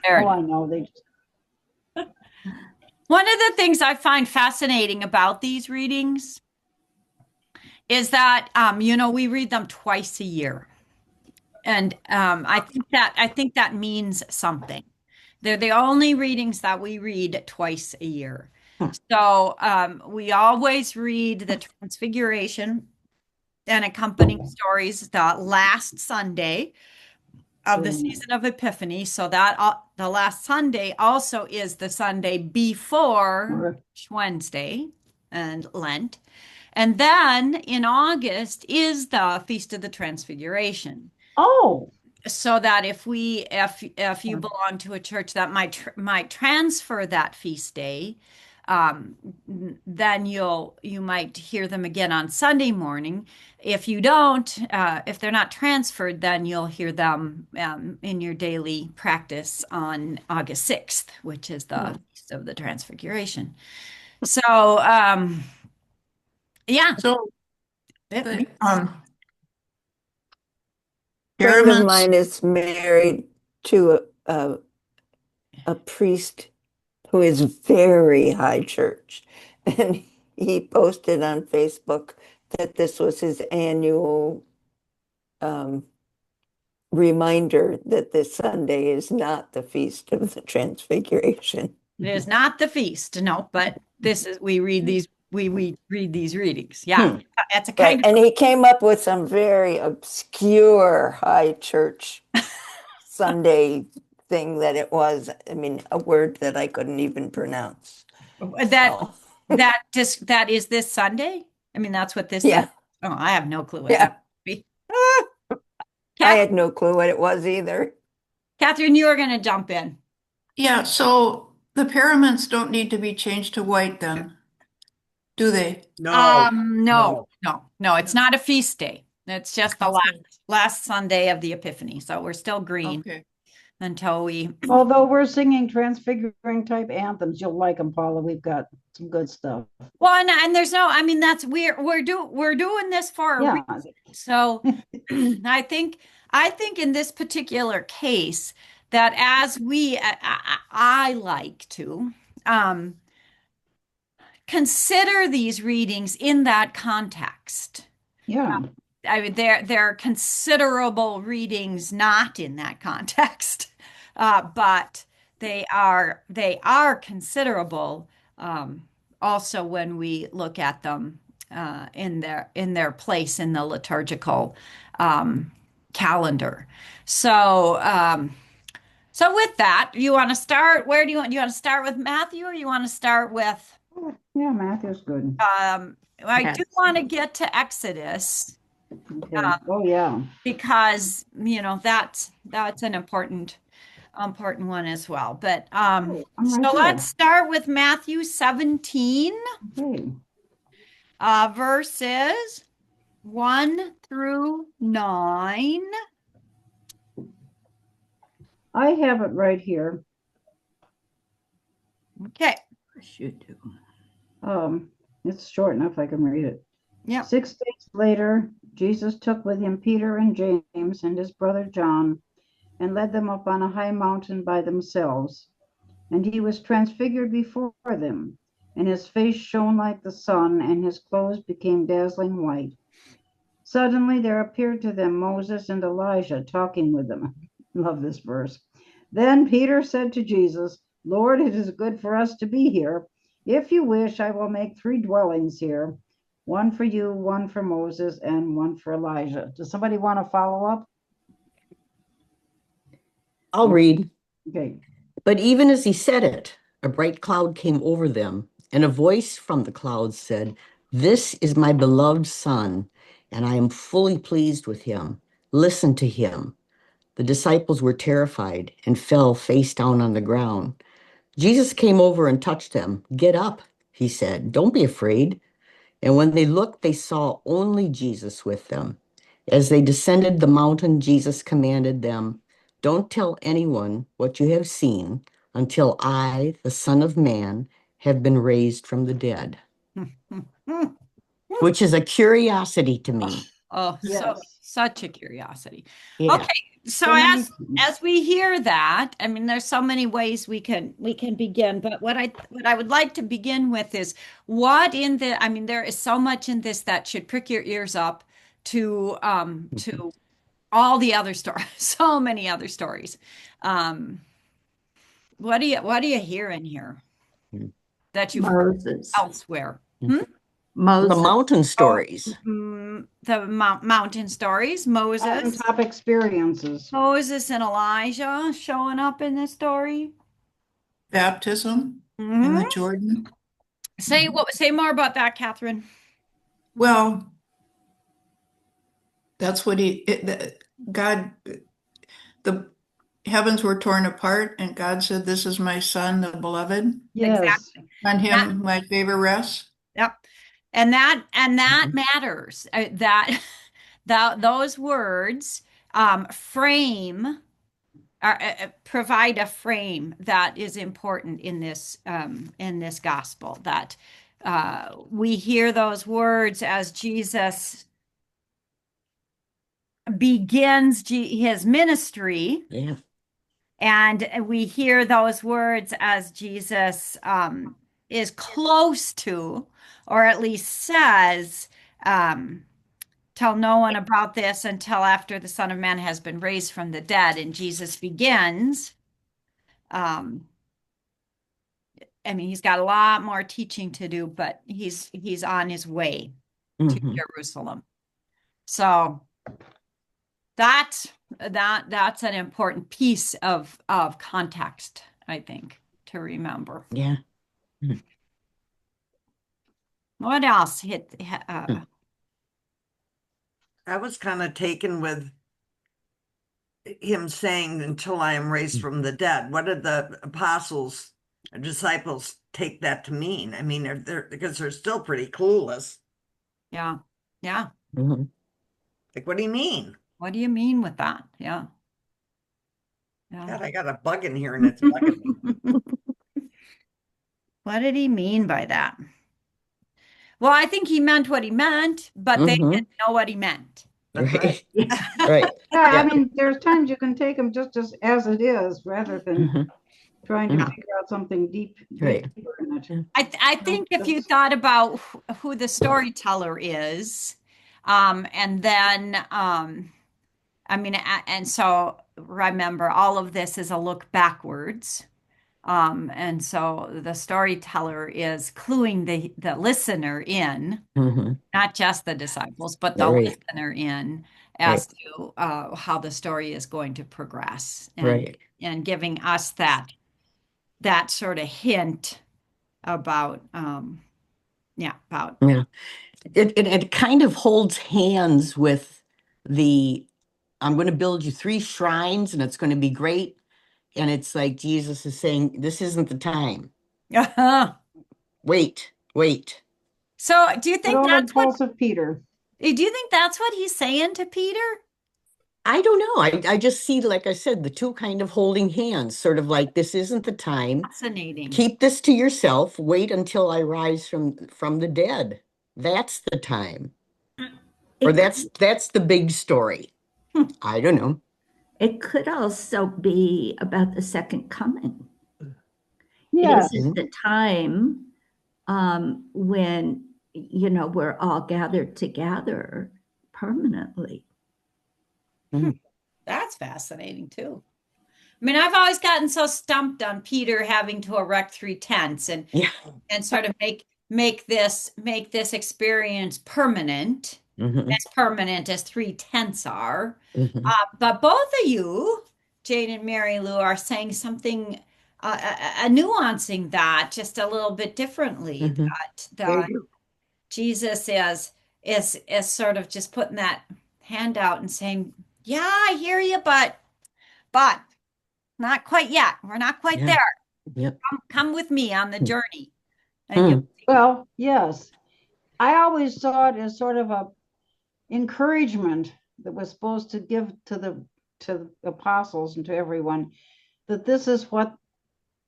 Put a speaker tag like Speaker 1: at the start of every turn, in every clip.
Speaker 1: There
Speaker 2: Oh,
Speaker 1: it is.
Speaker 2: I know. They just,
Speaker 1: One of the things I find fascinating about these readings is that, we read them twice a year. And I think that means something. They're the only readings that we read twice a year.
Speaker 3: Huh.
Speaker 1: So we always read the Transfiguration and accompanying stories the last Sunday of the
Speaker 2: yeah.
Speaker 1: season of Epiphany. So that the last Sunday also is the Sunday before
Speaker 2: Or-
Speaker 1: Wednesday and Lent. And then in August is the Feast of the Transfiguration.
Speaker 2: Oh,
Speaker 1: So that if you belong to a church that might transfer that feast day, um, then you might hear them again on Sunday morning. If you don't, if they're not transferred, then you'll hear them in your daily practice on August 6th, which is the Feast of the Transfiguration. So, yeah.
Speaker 3: So
Speaker 1: It-
Speaker 3: the
Speaker 4: Friend of
Speaker 3: pyramids,
Speaker 4: mine is married to a priest who is very high church. And he posted on Facebook that this was his annual um, reminder that this Sunday is not the Feast of the Transfiguration.
Speaker 1: It is not the feast, no, but this is we read these readings. Yeah.
Speaker 4: Hmm.
Speaker 1: It's a
Speaker 4: Right.
Speaker 1: kind of
Speaker 4: And he came up with some very obscure high church Sunday thing that it was. I mean, a word that I couldn't even pronounce.
Speaker 1: that
Speaker 4: So,
Speaker 1: that is this Sunday. I mean, that's what this is.
Speaker 4: yeah,
Speaker 1: Oh, I have no clue what that
Speaker 4: yeah.
Speaker 1: would be.
Speaker 4: I
Speaker 1: Kath,
Speaker 4: had no clue what it was either.
Speaker 1: Catherine, you are going to jump in.
Speaker 3: yeah, so the pyramids don't need to be changed to white then, do they?
Speaker 5: No,
Speaker 1: No,
Speaker 5: no.
Speaker 1: no, it's not a feast day. It's just the
Speaker 3: Okay.
Speaker 1: last Sunday of the Epiphany. So we're still green
Speaker 3: Okay.
Speaker 1: until we.
Speaker 2: although we're singing transfiguring type anthems, you'll like them, Paula. We've got some good stuff.
Speaker 1: Well, and there's no. I mean, we're doing this for a
Speaker 2: Yeah.
Speaker 1: reason. So I think in this particular case that as I like to um, consider these readings in that context.
Speaker 2: Yeah.
Speaker 1: I mean, there are considerable readings not in that context, but they are considerable also when we look at them in their place in the liturgical um, calendar. So so with that, you want to start? Where do you want to start with Matthew, or you want to start with?
Speaker 2: Yeah, Matthew's good.
Speaker 1: I do
Speaker 3: Yes.
Speaker 1: want to get to Exodus
Speaker 2: Okay. Oh, yeah.
Speaker 1: because that's an important one as well. But
Speaker 2: Oh, I'm right
Speaker 1: so let's
Speaker 2: here.
Speaker 1: start with Matthew 17,
Speaker 2: Okay.
Speaker 1: verses 1 through 9.
Speaker 2: I have it right here.
Speaker 1: Okay.
Speaker 3: Should do.
Speaker 2: It's short enough I can read it.
Speaker 1: Yeah.
Speaker 2: 6 days later, Jesus took with him Peter and James and his brother John and led them up on a high mountain by themselves. And he was transfigured before them, and his face shone like the sun, and his clothes became dazzling white. Suddenly there appeared to them Moses and Elijah talking with them. Love this verse. Then Peter said to Jesus, Lord, it is good for us to be here. If you wish, I will make 3 dwellings here, one for you, one for Moses, and one for Elijah. Does somebody want to follow up?
Speaker 5: I'll read.
Speaker 2: Okay.
Speaker 5: But even as he said it, a bright cloud came over them, and a voice from the cloud said, "This is my beloved Son, and I am fully pleased with him. Listen to him." The disciples were terrified and fell face down on the ground. Jesus came over and touched them. "Get up," he said. "Don't be afraid." And when they looked, they saw only Jesus with them. As they descended the mountain, Jesus commanded them, "Don't tell anyone what you have seen until I, the Son of Man, have been raised from the dead," which is a curiosity to me.
Speaker 1: Oh, so
Speaker 2: Yes.
Speaker 1: such a curiosity.
Speaker 5: Yeah.
Speaker 1: Okay, So
Speaker 2: So many
Speaker 1: as we hear that, I mean, there's so many ways we can begin, but what I would like to begin with is what in the I mean, there is so much in this that should prick your ears up to all the other stories, so many other stories. Um, what do you hear in here that you've heard
Speaker 6: Moses.
Speaker 1: elsewhere? Hmm?
Speaker 5: The
Speaker 6: Moses.
Speaker 5: mountain stories.
Speaker 1: The mountain stories, Moses.
Speaker 2: top experiences.
Speaker 1: Moses and Elijah showing up in this story.
Speaker 3: Baptism in the
Speaker 1: Hmm.
Speaker 3: Jordan.
Speaker 1: Say more about that, Catherine.
Speaker 3: Well, that's what God, the heavens were torn apart, and God said, "This is my son, the beloved.
Speaker 2: Yes.
Speaker 1: Exactly.
Speaker 3: On
Speaker 1: That,
Speaker 3: him my favor rests."
Speaker 1: yep. And that
Speaker 5: Mhm.
Speaker 1: matters. That those words frame provide a frame that is important in this gospel. That we hear those words as Jesus begins his ministry.
Speaker 5: Yeah.
Speaker 1: And we hear those words as Jesus is close to, or at least says, um, tell no one about this until after the Son of Man has been raised from the dead. And Jesus begins. Um, I mean, he's got a lot more teaching to do, but he's on his way to
Speaker 5: Mhm.
Speaker 1: Jerusalem. So that's an important piece of context, I think, to remember.
Speaker 5: Yeah. Mhm.
Speaker 1: What else hit
Speaker 4: I was kind of taken with him saying, until I am raised from the dead. What did the apostles, disciples take that to mean? I mean, because they're still pretty clueless.
Speaker 1: yeah. Yeah.
Speaker 5: Mhm.
Speaker 4: Like, what do you mean?
Speaker 1: What do you mean with that? Yeah. Yeah.
Speaker 4: God, I got a bug in here and it's bugging me.
Speaker 1: What did he mean by that? Well, I think he meant what he meant, but they
Speaker 5: Mhm.
Speaker 1: didn't know what he meant.
Speaker 4: That's right.
Speaker 5: Right. Right.
Speaker 2: Yeah, I
Speaker 5: Yeah.
Speaker 2: mean, there's times you can take them just as it is, rather than
Speaker 5: Mhm.
Speaker 2: trying to
Speaker 5: Mhm.
Speaker 2: figure out something
Speaker 5: Right.
Speaker 2: deeper in it.
Speaker 5: Yeah.
Speaker 1: I think if you thought about who the storyteller is, and then I mean, and so remember, all of this is a look backwards. And so the storyteller is cluing the listener in,
Speaker 5: Mhm.
Speaker 1: not just the disciples, but the
Speaker 5: Right.
Speaker 1: listener in as
Speaker 5: Right.
Speaker 1: to how the story is going to progress,
Speaker 5: Right.
Speaker 1: and giving us that sort of hint about about
Speaker 5: Yeah. It kind of holds hands with the I'm going to build you three shrines and it's going to be great. And it's like Jesus is saying, this isn't the time. Wait, wait.
Speaker 1: So do you
Speaker 2: Good
Speaker 1: think
Speaker 2: old
Speaker 1: that's what
Speaker 2: impulsive Peter.
Speaker 1: he's saying to Peter?
Speaker 5: I don't know. I just see, like I said, the two kind of holding hands, sort of like this isn't the time.
Speaker 1: Fascinating.
Speaker 5: Keep this to yourself. Wait until I rise from the dead. That's the time. Or
Speaker 6: It,
Speaker 5: that's the big story. I don't know.
Speaker 6: it could also be about the second coming.
Speaker 2: Yes.
Speaker 6: Is it the time when, we're all gathered together permanently?
Speaker 5: Mhm.
Speaker 1: That's fascinating too. I mean, I've always gotten so stumped on Peter having to erect three tents
Speaker 5: Yeah.
Speaker 1: and sort of make this experience permanent,
Speaker 5: Mhm.
Speaker 1: as permanent as three tents are.
Speaker 5: Mhm.
Speaker 1: But both of you, Jane and Mary Lou, are saying something, nuancing that just a little bit differently.
Speaker 5: Mhm.
Speaker 1: That Jesus is sort of just putting that hand out and saying, "Yeah, I hear you, but not quite yet. We're not quite
Speaker 5: Yeah.
Speaker 1: there.
Speaker 5: Yep.
Speaker 1: Come with me on the journey, and you'll
Speaker 5: Hmm.
Speaker 1: see."
Speaker 2: Well, yes. I always saw it as sort of a encouragement that was supposed to give to the apostles and to everyone that this is what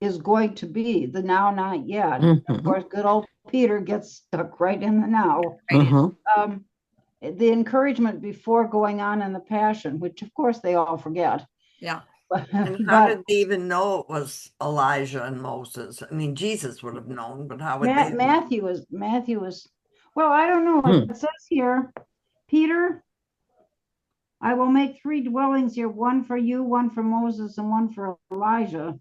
Speaker 2: is going to be the now, not yet. Of
Speaker 5: Mhm.
Speaker 2: course, good old Peter gets stuck right in the now.
Speaker 1: Right.
Speaker 5: Mhm.
Speaker 2: Um, the encouragement before going on in the passion, which of course they all forget.
Speaker 1: Yeah.
Speaker 7: And how did they even know it was Elijah and Moses? I mean, Jesus would have known, but how would they?
Speaker 2: Matthew was, well, I don't know.
Speaker 5: Hmm.
Speaker 2: It says here, Peter, I will make 3 dwellings here, one for you, one for Moses, and one for Elijah.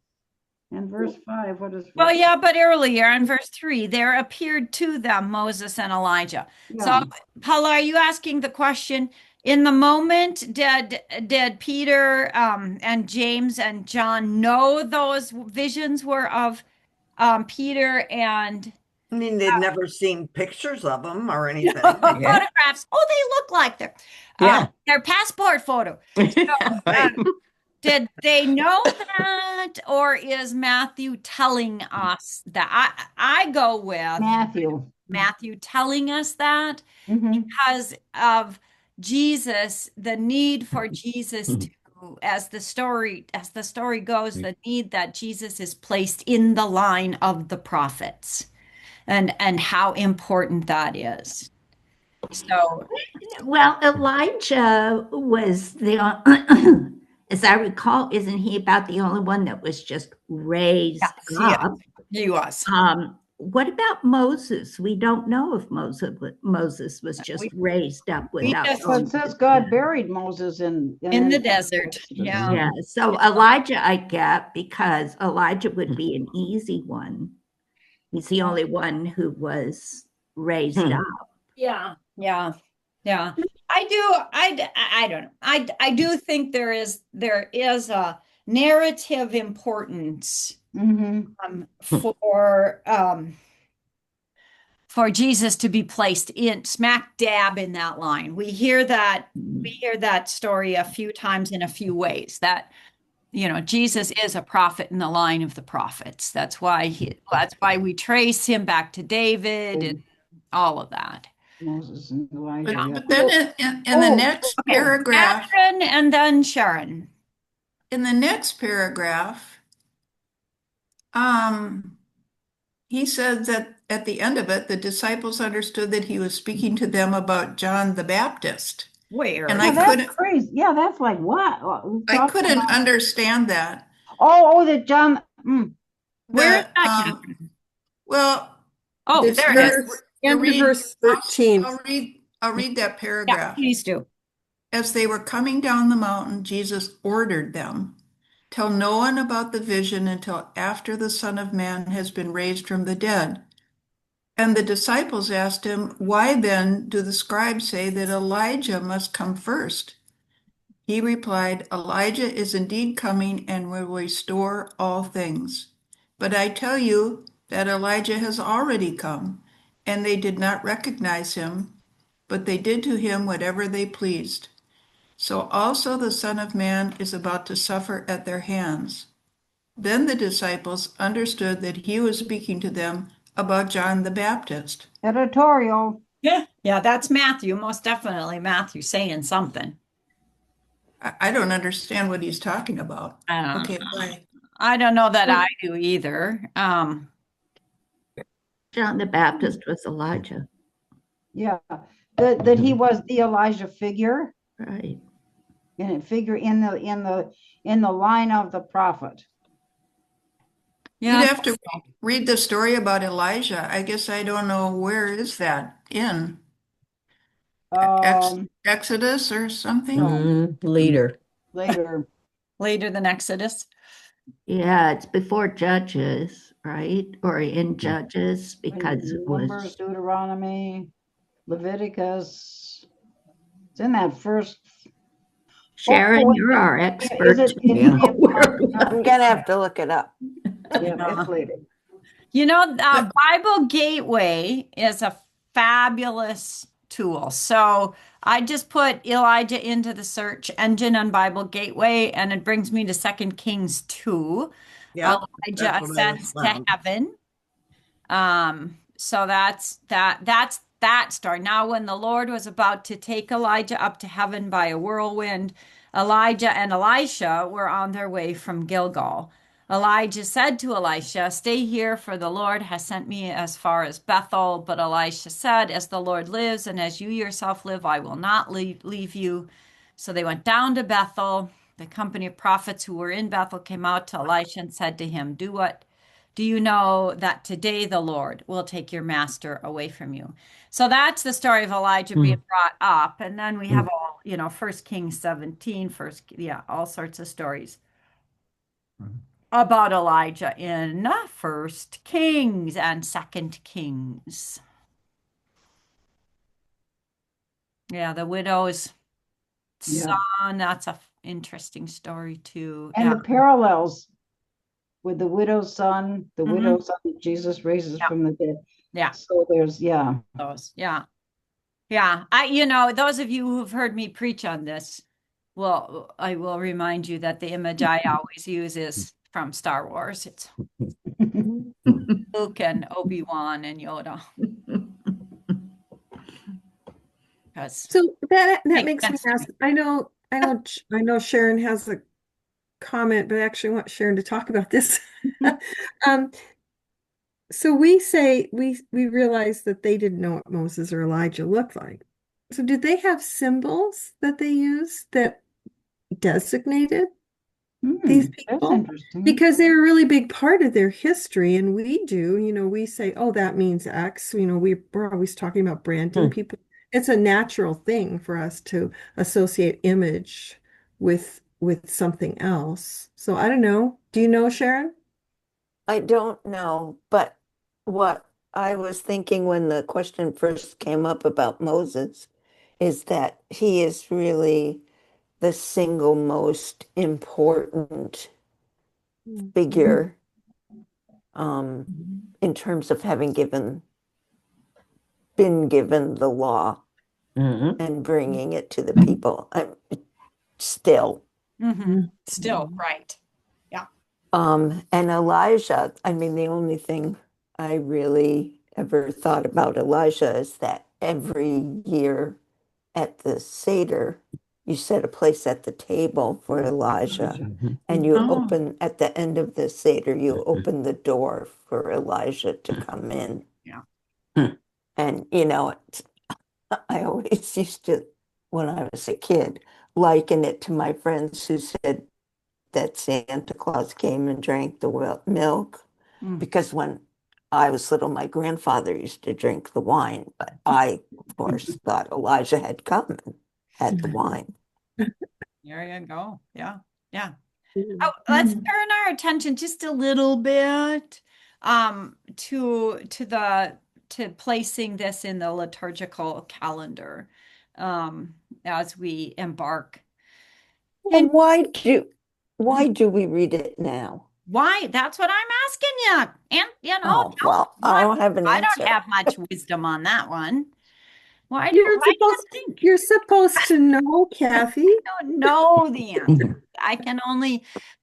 Speaker 2: And verse 5, what is
Speaker 1: Well,
Speaker 2: verse?
Speaker 1: yeah, but earlier in verse 3, there appeared to them Moses and Elijah. So,
Speaker 2: Yeah,
Speaker 1: Paula, are you asking the question, in the moment, did Peter and James and John know those visions were of Peter and
Speaker 7: I mean, they'd never seen pictures of them or anything.
Speaker 5: Yeah.
Speaker 1: photographs? Oh, they look like
Speaker 5: Yeah.
Speaker 1: their passport photo.
Speaker 7: Right.
Speaker 1: Did they know that, or is Matthew telling us that? I go with
Speaker 2: Matthew.
Speaker 1: Matthew telling us that
Speaker 2: Mhm.
Speaker 1: because of Jesus, the need for Jesus to, as the story goes, the need that Jesus is placed in the line of the prophets, and how important that is. So
Speaker 6: Well, Elijah was as I recall, isn't he about the only one that was just raised
Speaker 1: yes,
Speaker 6: up?
Speaker 1: he was.
Speaker 6: What about Moses? We don't know if Moses was just
Speaker 1: We
Speaker 6: raised up
Speaker 1: we
Speaker 6: without
Speaker 1: just
Speaker 2: Well, it
Speaker 6: going to
Speaker 2: says
Speaker 6: the
Speaker 2: God
Speaker 6: tent.
Speaker 2: buried Moses
Speaker 1: in the
Speaker 2: in
Speaker 1: desert.
Speaker 2: Exodus.
Speaker 1: Yeah.
Speaker 6: Yeah, so Elijah I get because Elijah would be an easy one. He's the only one who was raised up.
Speaker 1: Yeah, yeah, yeah. I don't know. I do think there is a narrative importance
Speaker 2: Mhm.
Speaker 1: for Jesus to be placed in smack dab in that line. We hear that story a few times in a few ways that Jesus is a prophet in the line of the prophets. That's why we trace him back to David and all of that.
Speaker 2: Moses and Elijah,
Speaker 1: Yeah.
Speaker 2: yeah.
Speaker 3: But then in the
Speaker 2: Oh,
Speaker 3: next
Speaker 1: Okay.
Speaker 3: paragraph,
Speaker 1: Catherine and then Sharon.
Speaker 3: in the next paragraph, um, he said that at the end of it, the disciples understood that he was speaking to them about John the Baptist.
Speaker 1: Where?
Speaker 3: And
Speaker 2: yeah, that's crazy. Yeah, that's like what? We're
Speaker 3: I
Speaker 2: talking
Speaker 3: couldn't
Speaker 2: about.
Speaker 3: understand that.
Speaker 2: That John.
Speaker 1: Where is
Speaker 3: The
Speaker 1: that, Catherine?
Speaker 3: well,
Speaker 1: Oh,
Speaker 3: this
Speaker 1: there it is.
Speaker 3: to
Speaker 8: End of
Speaker 3: read,
Speaker 8: verse 13.
Speaker 3: I'll read that
Speaker 1: Yeah,
Speaker 3: paragraph.
Speaker 1: please do.
Speaker 3: As they were coming down the mountain, Jesus ordered them, tell no one about the vision until after the Son of Man has been raised from the dead. And the disciples asked him, why then do the scribes say that Elijah must come first? He replied, Elijah is indeed coming and will restore all things. But I tell you that Elijah has already come, and they did not recognize him, but they did to him whatever they pleased. So also the Son of Man is about to suffer at their hands. Then the disciples understood that he was speaking to them about John the Baptist.
Speaker 2: Editorial.
Speaker 1: Yeah, yeah, that's Matthew, most definitely Matthew saying something.
Speaker 3: I don't understand what he's talking about.
Speaker 1: Uh,
Speaker 3: Okay, bye.
Speaker 1: I don't know that I do either.
Speaker 6: John the Baptist was Elijah,
Speaker 2: Yeah, that he was the Elijah figure,
Speaker 6: right?
Speaker 2: and figure in the line of the prophet.
Speaker 3: You'd
Speaker 1: Yeah,
Speaker 3: have to read the story about Elijah. I guess I don't know where is that in
Speaker 2: Um,
Speaker 3: Exodus or something?
Speaker 2: no,
Speaker 5: Later.
Speaker 2: later.
Speaker 1: later than Exodus.
Speaker 6: Yeah, it's before Judges, right? Or in Judges because it
Speaker 2: Numbers,
Speaker 6: was
Speaker 2: Deuteronomy, Leviticus. It's in that first.
Speaker 6: Sharon,
Speaker 2: Oh,
Speaker 6: you're our
Speaker 2: is
Speaker 6: expert.
Speaker 2: it?
Speaker 5: Yeah.
Speaker 4: I'm gonna have to look it up.
Speaker 2: Yeah, it's later.
Speaker 3: But
Speaker 1: Bible Gateway is a fabulous tool. So I just put Elijah into the search engine on Bible Gateway, and it brings me to 2 Kings 2.
Speaker 7: Yeah,
Speaker 1: Elijah
Speaker 7: that's what I
Speaker 1: ascends to
Speaker 7: found.
Speaker 1: heaven. So that's that story. Now, when the Lord was about to take Elijah up to heaven by a whirlwind, Elijah and Elisha were on their way from Gilgal. Elijah said to Elisha, "Stay here, for the Lord has sent me as far as Bethel." But Elisha said, "As the Lord lives and as you yourself live, I will not leave you." So they went down to Bethel. The company of prophets who were in Bethel came out to Elisha and said to him, Do you know that today the Lord will take your master away from you?" So that's the story of Elijah being
Speaker 5: Mm.
Speaker 1: brought up. And then we have
Speaker 5: Mm.
Speaker 1: all, First Kings 17, yeah, all sorts of stories about Elijah in First Kings and Second Kings. Yeah, the widow's
Speaker 2: Yeah.
Speaker 1: son, that's a interesting story too.
Speaker 2: And
Speaker 1: Yeah.
Speaker 2: the parallels with the widow's son, the
Speaker 1: Hmm.
Speaker 2: widow's son that Jesus raises
Speaker 1: Yeah.
Speaker 2: from the dead.
Speaker 1: Yeah.
Speaker 2: So there's, yeah.
Speaker 1: Those. Yeah. Yeah. Those of you who've heard me preach on this, well, I will remind you that the image I always use is from Star Wars. It's Luke and Obi-Wan and Yoda. Because
Speaker 8: So that
Speaker 1: makes
Speaker 8: makes me
Speaker 1: sense to
Speaker 8: ask.
Speaker 1: me.
Speaker 8: I know Sharon has a comment, but I actually want Sharon to talk about this. Um, so we say we realize that they didn't know what Moses or Elijah looked like. So did they have symbols that they used that designated these
Speaker 2: That's
Speaker 8: people?
Speaker 2: interesting.
Speaker 8: Because they're a really big part of their history, and we do, we say, oh, that means X. We're always talking about branding
Speaker 5: Mm.
Speaker 8: people. It's a natural thing for us to associate image with something else. So I don't know. Do you know, Sharon?
Speaker 4: I don't know, but what I was thinking when the question first came up about Moses is that he is really the single most important figure in terms of having been given the law
Speaker 5: Mhm.
Speaker 4: and bringing it to the people. Still.
Speaker 1: Still, right. Yeah.
Speaker 4: And Elijah, I mean, the only thing I really ever thought about Elijah is that every year at the Seder, you set a place at the table for Elijah,
Speaker 5: Mhm.
Speaker 4: and you
Speaker 3: Oh,
Speaker 4: open, at the end of the Seder, you open the door for Elijah to come in.
Speaker 1: Yeah.
Speaker 5: Mm.
Speaker 4: And, I always used to, when I was a kid, liken it to my friends who said that Santa Claus came and drank the milk.
Speaker 1: Mm.
Speaker 4: Because when I was little, my grandfather used to drink the wine, but I, of course, thought Elijah had come and had the wine.
Speaker 1: There you go. Yeah. Yeah. Oh, let's turn our attention just a little bit to placing this in the liturgical calendar as we embark.
Speaker 4: Well,
Speaker 1: And
Speaker 4: why do we read it now?
Speaker 1: why? That's what I'm asking you. And
Speaker 4: Oh, well, I don't have an
Speaker 1: I don't
Speaker 4: answer.
Speaker 1: have much wisdom on that one.
Speaker 8: You're
Speaker 1: Why do you
Speaker 8: supposed
Speaker 1: think?
Speaker 8: you're supposed to know, Kathy.
Speaker 1: Don't know the answer. I can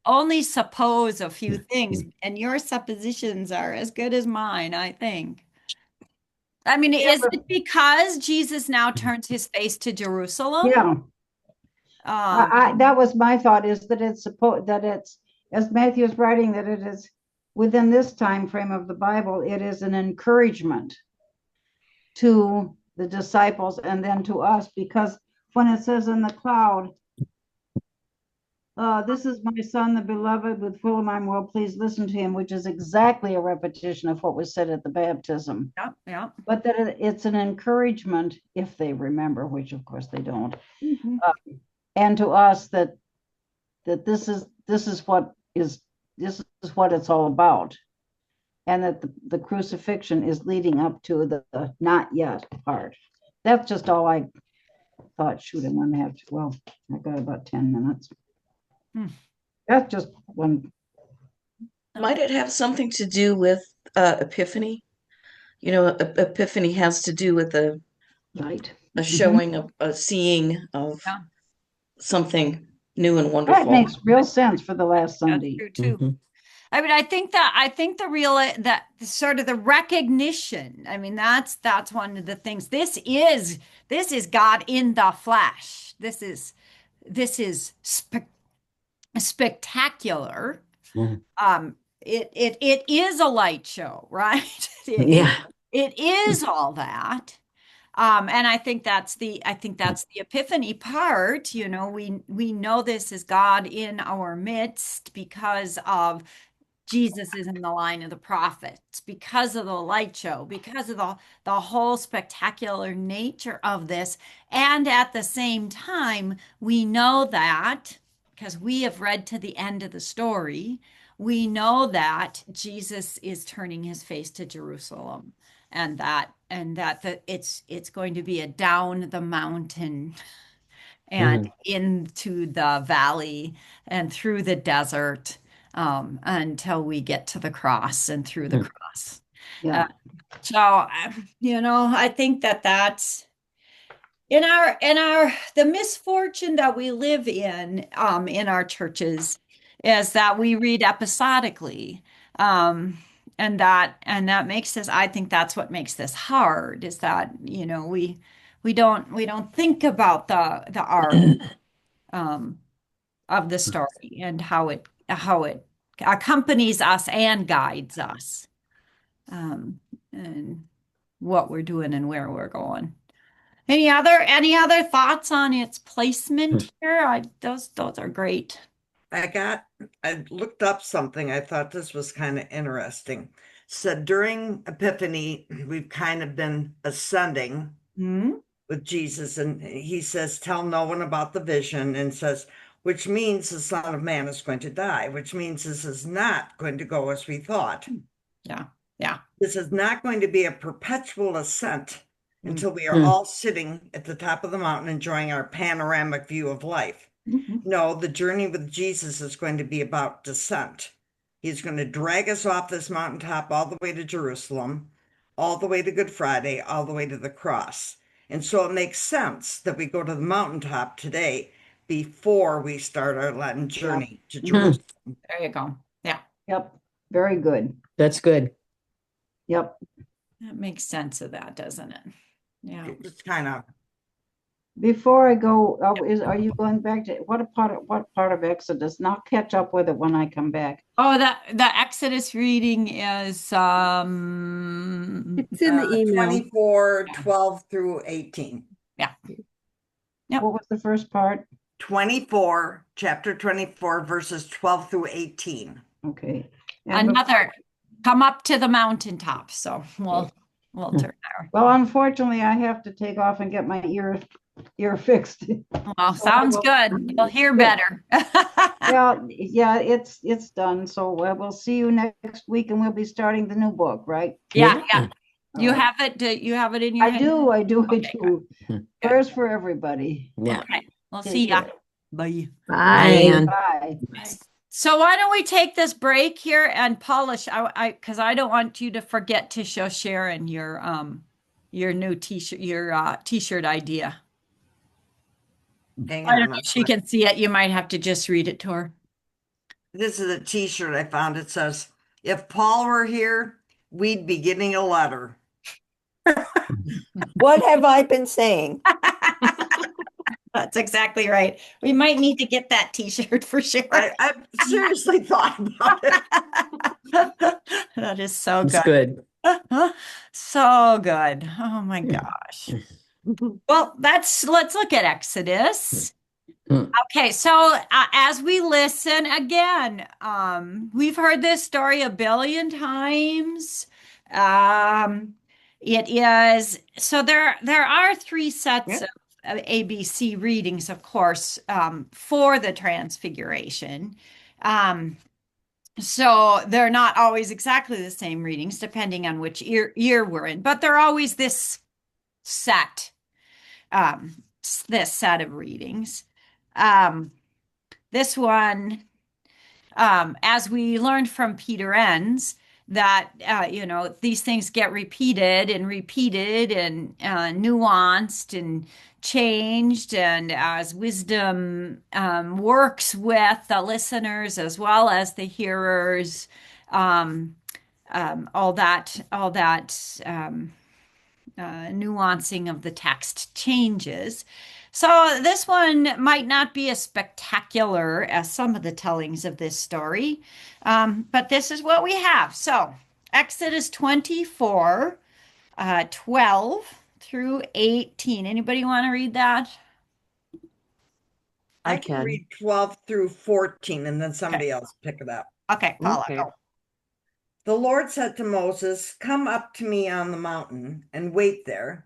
Speaker 1: only suppose a few things, and your suppositions are as good as mine, I think. I mean,
Speaker 2: Yeah,
Speaker 1: is it because Jesus now turns his face to Jerusalem?
Speaker 2: yeah.
Speaker 1: Um,
Speaker 2: That was my thought, is that it's supposed that it's, as Matthew is writing, that it is within this time frame of the Bible, it is an encouragement to the disciples and then to us, because when it says in the cloud, this is my son, the beloved, with whom I'm well pleased, listen to him, which is exactly a repetition of what was said at the baptism.
Speaker 1: yeah, yeah.
Speaker 2: But that it's an encouragement, if they remember, which of course they don't,
Speaker 1: Mhm.
Speaker 2: and to us that this is what it's all about, and that the crucifixion is leading up to the not yet part. That's just all I thought. Shoot, I'm gonna have to. Well, I got about 10 minutes.
Speaker 1: Hmm.
Speaker 2: That's just one.
Speaker 9: Might it have something to do with Epiphany? Epiphany has to do with
Speaker 2: Light.
Speaker 9: a showing of a seeing of
Speaker 1: Yeah,
Speaker 9: something new and
Speaker 2: That
Speaker 9: wonderful.
Speaker 2: makes real sense for the last
Speaker 1: that's
Speaker 2: Sunday.
Speaker 1: true too.
Speaker 5: Mhm.
Speaker 1: I mean, I think the real that sort of the recognition. I mean, that's one of the things. This is God in the flesh. This is spectacular.
Speaker 5: Mhm.
Speaker 1: It is a light show, right?
Speaker 5: Yeah.
Speaker 1: It is all that. And I think that's the epiphany part. You know, we know this is God in our midst because of Jesus is in the line of the prophets, because of the light show, because of the whole spectacular nature of this. And at the same time, we know that because we have read to the end of the story, we know that Jesus is turning his face to Jerusalem it's going to be a down the mountain and
Speaker 5: Mhm.
Speaker 1: into the valley and through the desert until we get to the cross and through the
Speaker 5: Mhm.
Speaker 1: cross. Uh,
Speaker 2: Yeah.
Speaker 1: I think that that's in our the misfortune that we live in our churches is that we read episodically. Um, and that makes this, I think that's what makes this hard is that, we don't think about the arc um, of the story and how it accompanies us and guides us and what we're doing and where we're going. Any other thoughts on its placement here? Those are great.
Speaker 7: I looked up something. I thought this was kind of interesting. Said during Epiphany, we've kind of been ascending
Speaker 1: Hmm?
Speaker 7: with Jesus, and he says, "Tell no one about the vision," and says, which means the Son of Man is going to die, which means this is not going to go as we thought.
Speaker 1: Yeah, yeah.
Speaker 7: This is not going to be a perpetual ascent
Speaker 1: Mm.
Speaker 7: until we are all sitting at the top of the mountain enjoying our panoramic view of life.
Speaker 1: Mhm.
Speaker 7: No, the journey with Jesus is going to be about descent. He's going to drag us off this mountaintop all the way to Jerusalem, all the way to Good Friday, all the way to the cross. And so it makes sense that we go to the mountaintop today before we start our Latin
Speaker 2: Yeah.
Speaker 7: journey to
Speaker 5: Mhm.
Speaker 7: Jerusalem.
Speaker 1: There you go. Yeah,
Speaker 2: Yep. Very good.
Speaker 5: That's good.
Speaker 2: Yep.
Speaker 1: that makes sense of that, doesn't it? Yeah.
Speaker 7: It's kind of
Speaker 2: Before I go, are you going back to what part of Exodus? And I'll catch up with it when I come back.
Speaker 1: Oh, the Exodus reading is
Speaker 8: It's in the email.
Speaker 7: 24, 12 through 18.
Speaker 1: yeah. Yep.
Speaker 2: What was the first part?
Speaker 7: 24, chapter 24, verses 12 through 18.
Speaker 2: Okay. And
Speaker 1: Another come up to the mountaintop. So we'll turn there.
Speaker 2: well, unfortunately, I have to take off and get my ear fixed.
Speaker 1: Well,
Speaker 2: So I
Speaker 1: sounds
Speaker 2: will-
Speaker 1: good. You'll hear better.
Speaker 2: Well, yeah, it's done. So we'll see you next week, and we'll be starting the new book, right?
Speaker 1: Yeah, yeah. You
Speaker 2: All right.
Speaker 1: have it. You have it in your
Speaker 2: I
Speaker 1: head.
Speaker 2: do, I do, I
Speaker 1: Okay,
Speaker 2: do.
Speaker 5: good.
Speaker 2: Prayers for everybody.
Speaker 5: Yeah.
Speaker 1: Okay. We'll
Speaker 2: Take
Speaker 1: see ya.
Speaker 2: care.
Speaker 1: Bye.
Speaker 5: Bye,
Speaker 6: Bye.
Speaker 5: Ann.
Speaker 2: Bye.
Speaker 1: So why don't we take this break here and polish? Because I don't want you to forget to show Sharon your new t-shirt t-shirt idea.
Speaker 7: Hang
Speaker 1: I don't
Speaker 7: on.
Speaker 1: know if she can see it. You might have to just read it to her.
Speaker 7: This is a t-shirt I found. It says, if Paul were here, we'd be getting a letter.
Speaker 4: What have I been saying?
Speaker 1: That's exactly right. We might need to get that t-shirt for sure.
Speaker 7: I seriously thought about it.
Speaker 1: That is so
Speaker 5: It's
Speaker 1: good.
Speaker 5: good.
Speaker 1: So good. Oh my gosh. Well, let's look at Exodus.
Speaker 5: Mm.
Speaker 1: Okay, so as we listen again, we've heard this story a billion times. It is so there are three sets of ABC readings, of course, for the Transfiguration. So they're not always exactly the same readings, depending on which year we're in, but they're always set, this set of readings. This one, as we learned from Peter Enns, that these things get repeated and repeated and nuanced and changed, and as wisdom works with the listeners as well as the hearers, all that nuancing of the text changes. So this one might not be as spectacular as some of the tellings of this story, but this is what we have. So Exodus 24, 12 through 18. Anybody want to read that?
Speaker 7: I
Speaker 10: I
Speaker 7: can
Speaker 10: can.
Speaker 7: read 12 through 14 and then
Speaker 1: Okay.
Speaker 7: somebody else pick it up.
Speaker 1: Okay, Paula,
Speaker 10: Okay.
Speaker 1: go.
Speaker 7: The Lord said to Moses, "Come up to me on the mountain and wait there,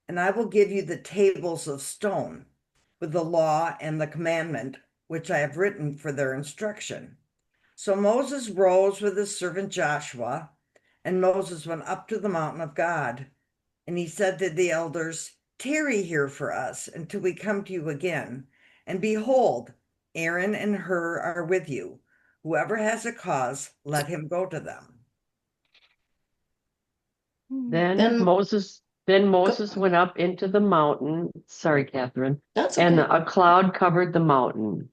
Speaker 7: and I will give you the tables of stone with the law and the commandment which I have written for their instruction." So Moses rose with his servant Joshua, and Moses went up to the mountain of God. And he said to the elders, "Tarry here for us until we come to you again. And behold, Aaron and Hur are with you. Whoever has a cause, let him go to them."
Speaker 10: Then
Speaker 9: Then
Speaker 10: Moses then
Speaker 9: go,
Speaker 10: Moses went up into the mountain. Sorry, Catherine.
Speaker 9: that's
Speaker 10: And
Speaker 9: okay.
Speaker 10: a cloud covered the mountain.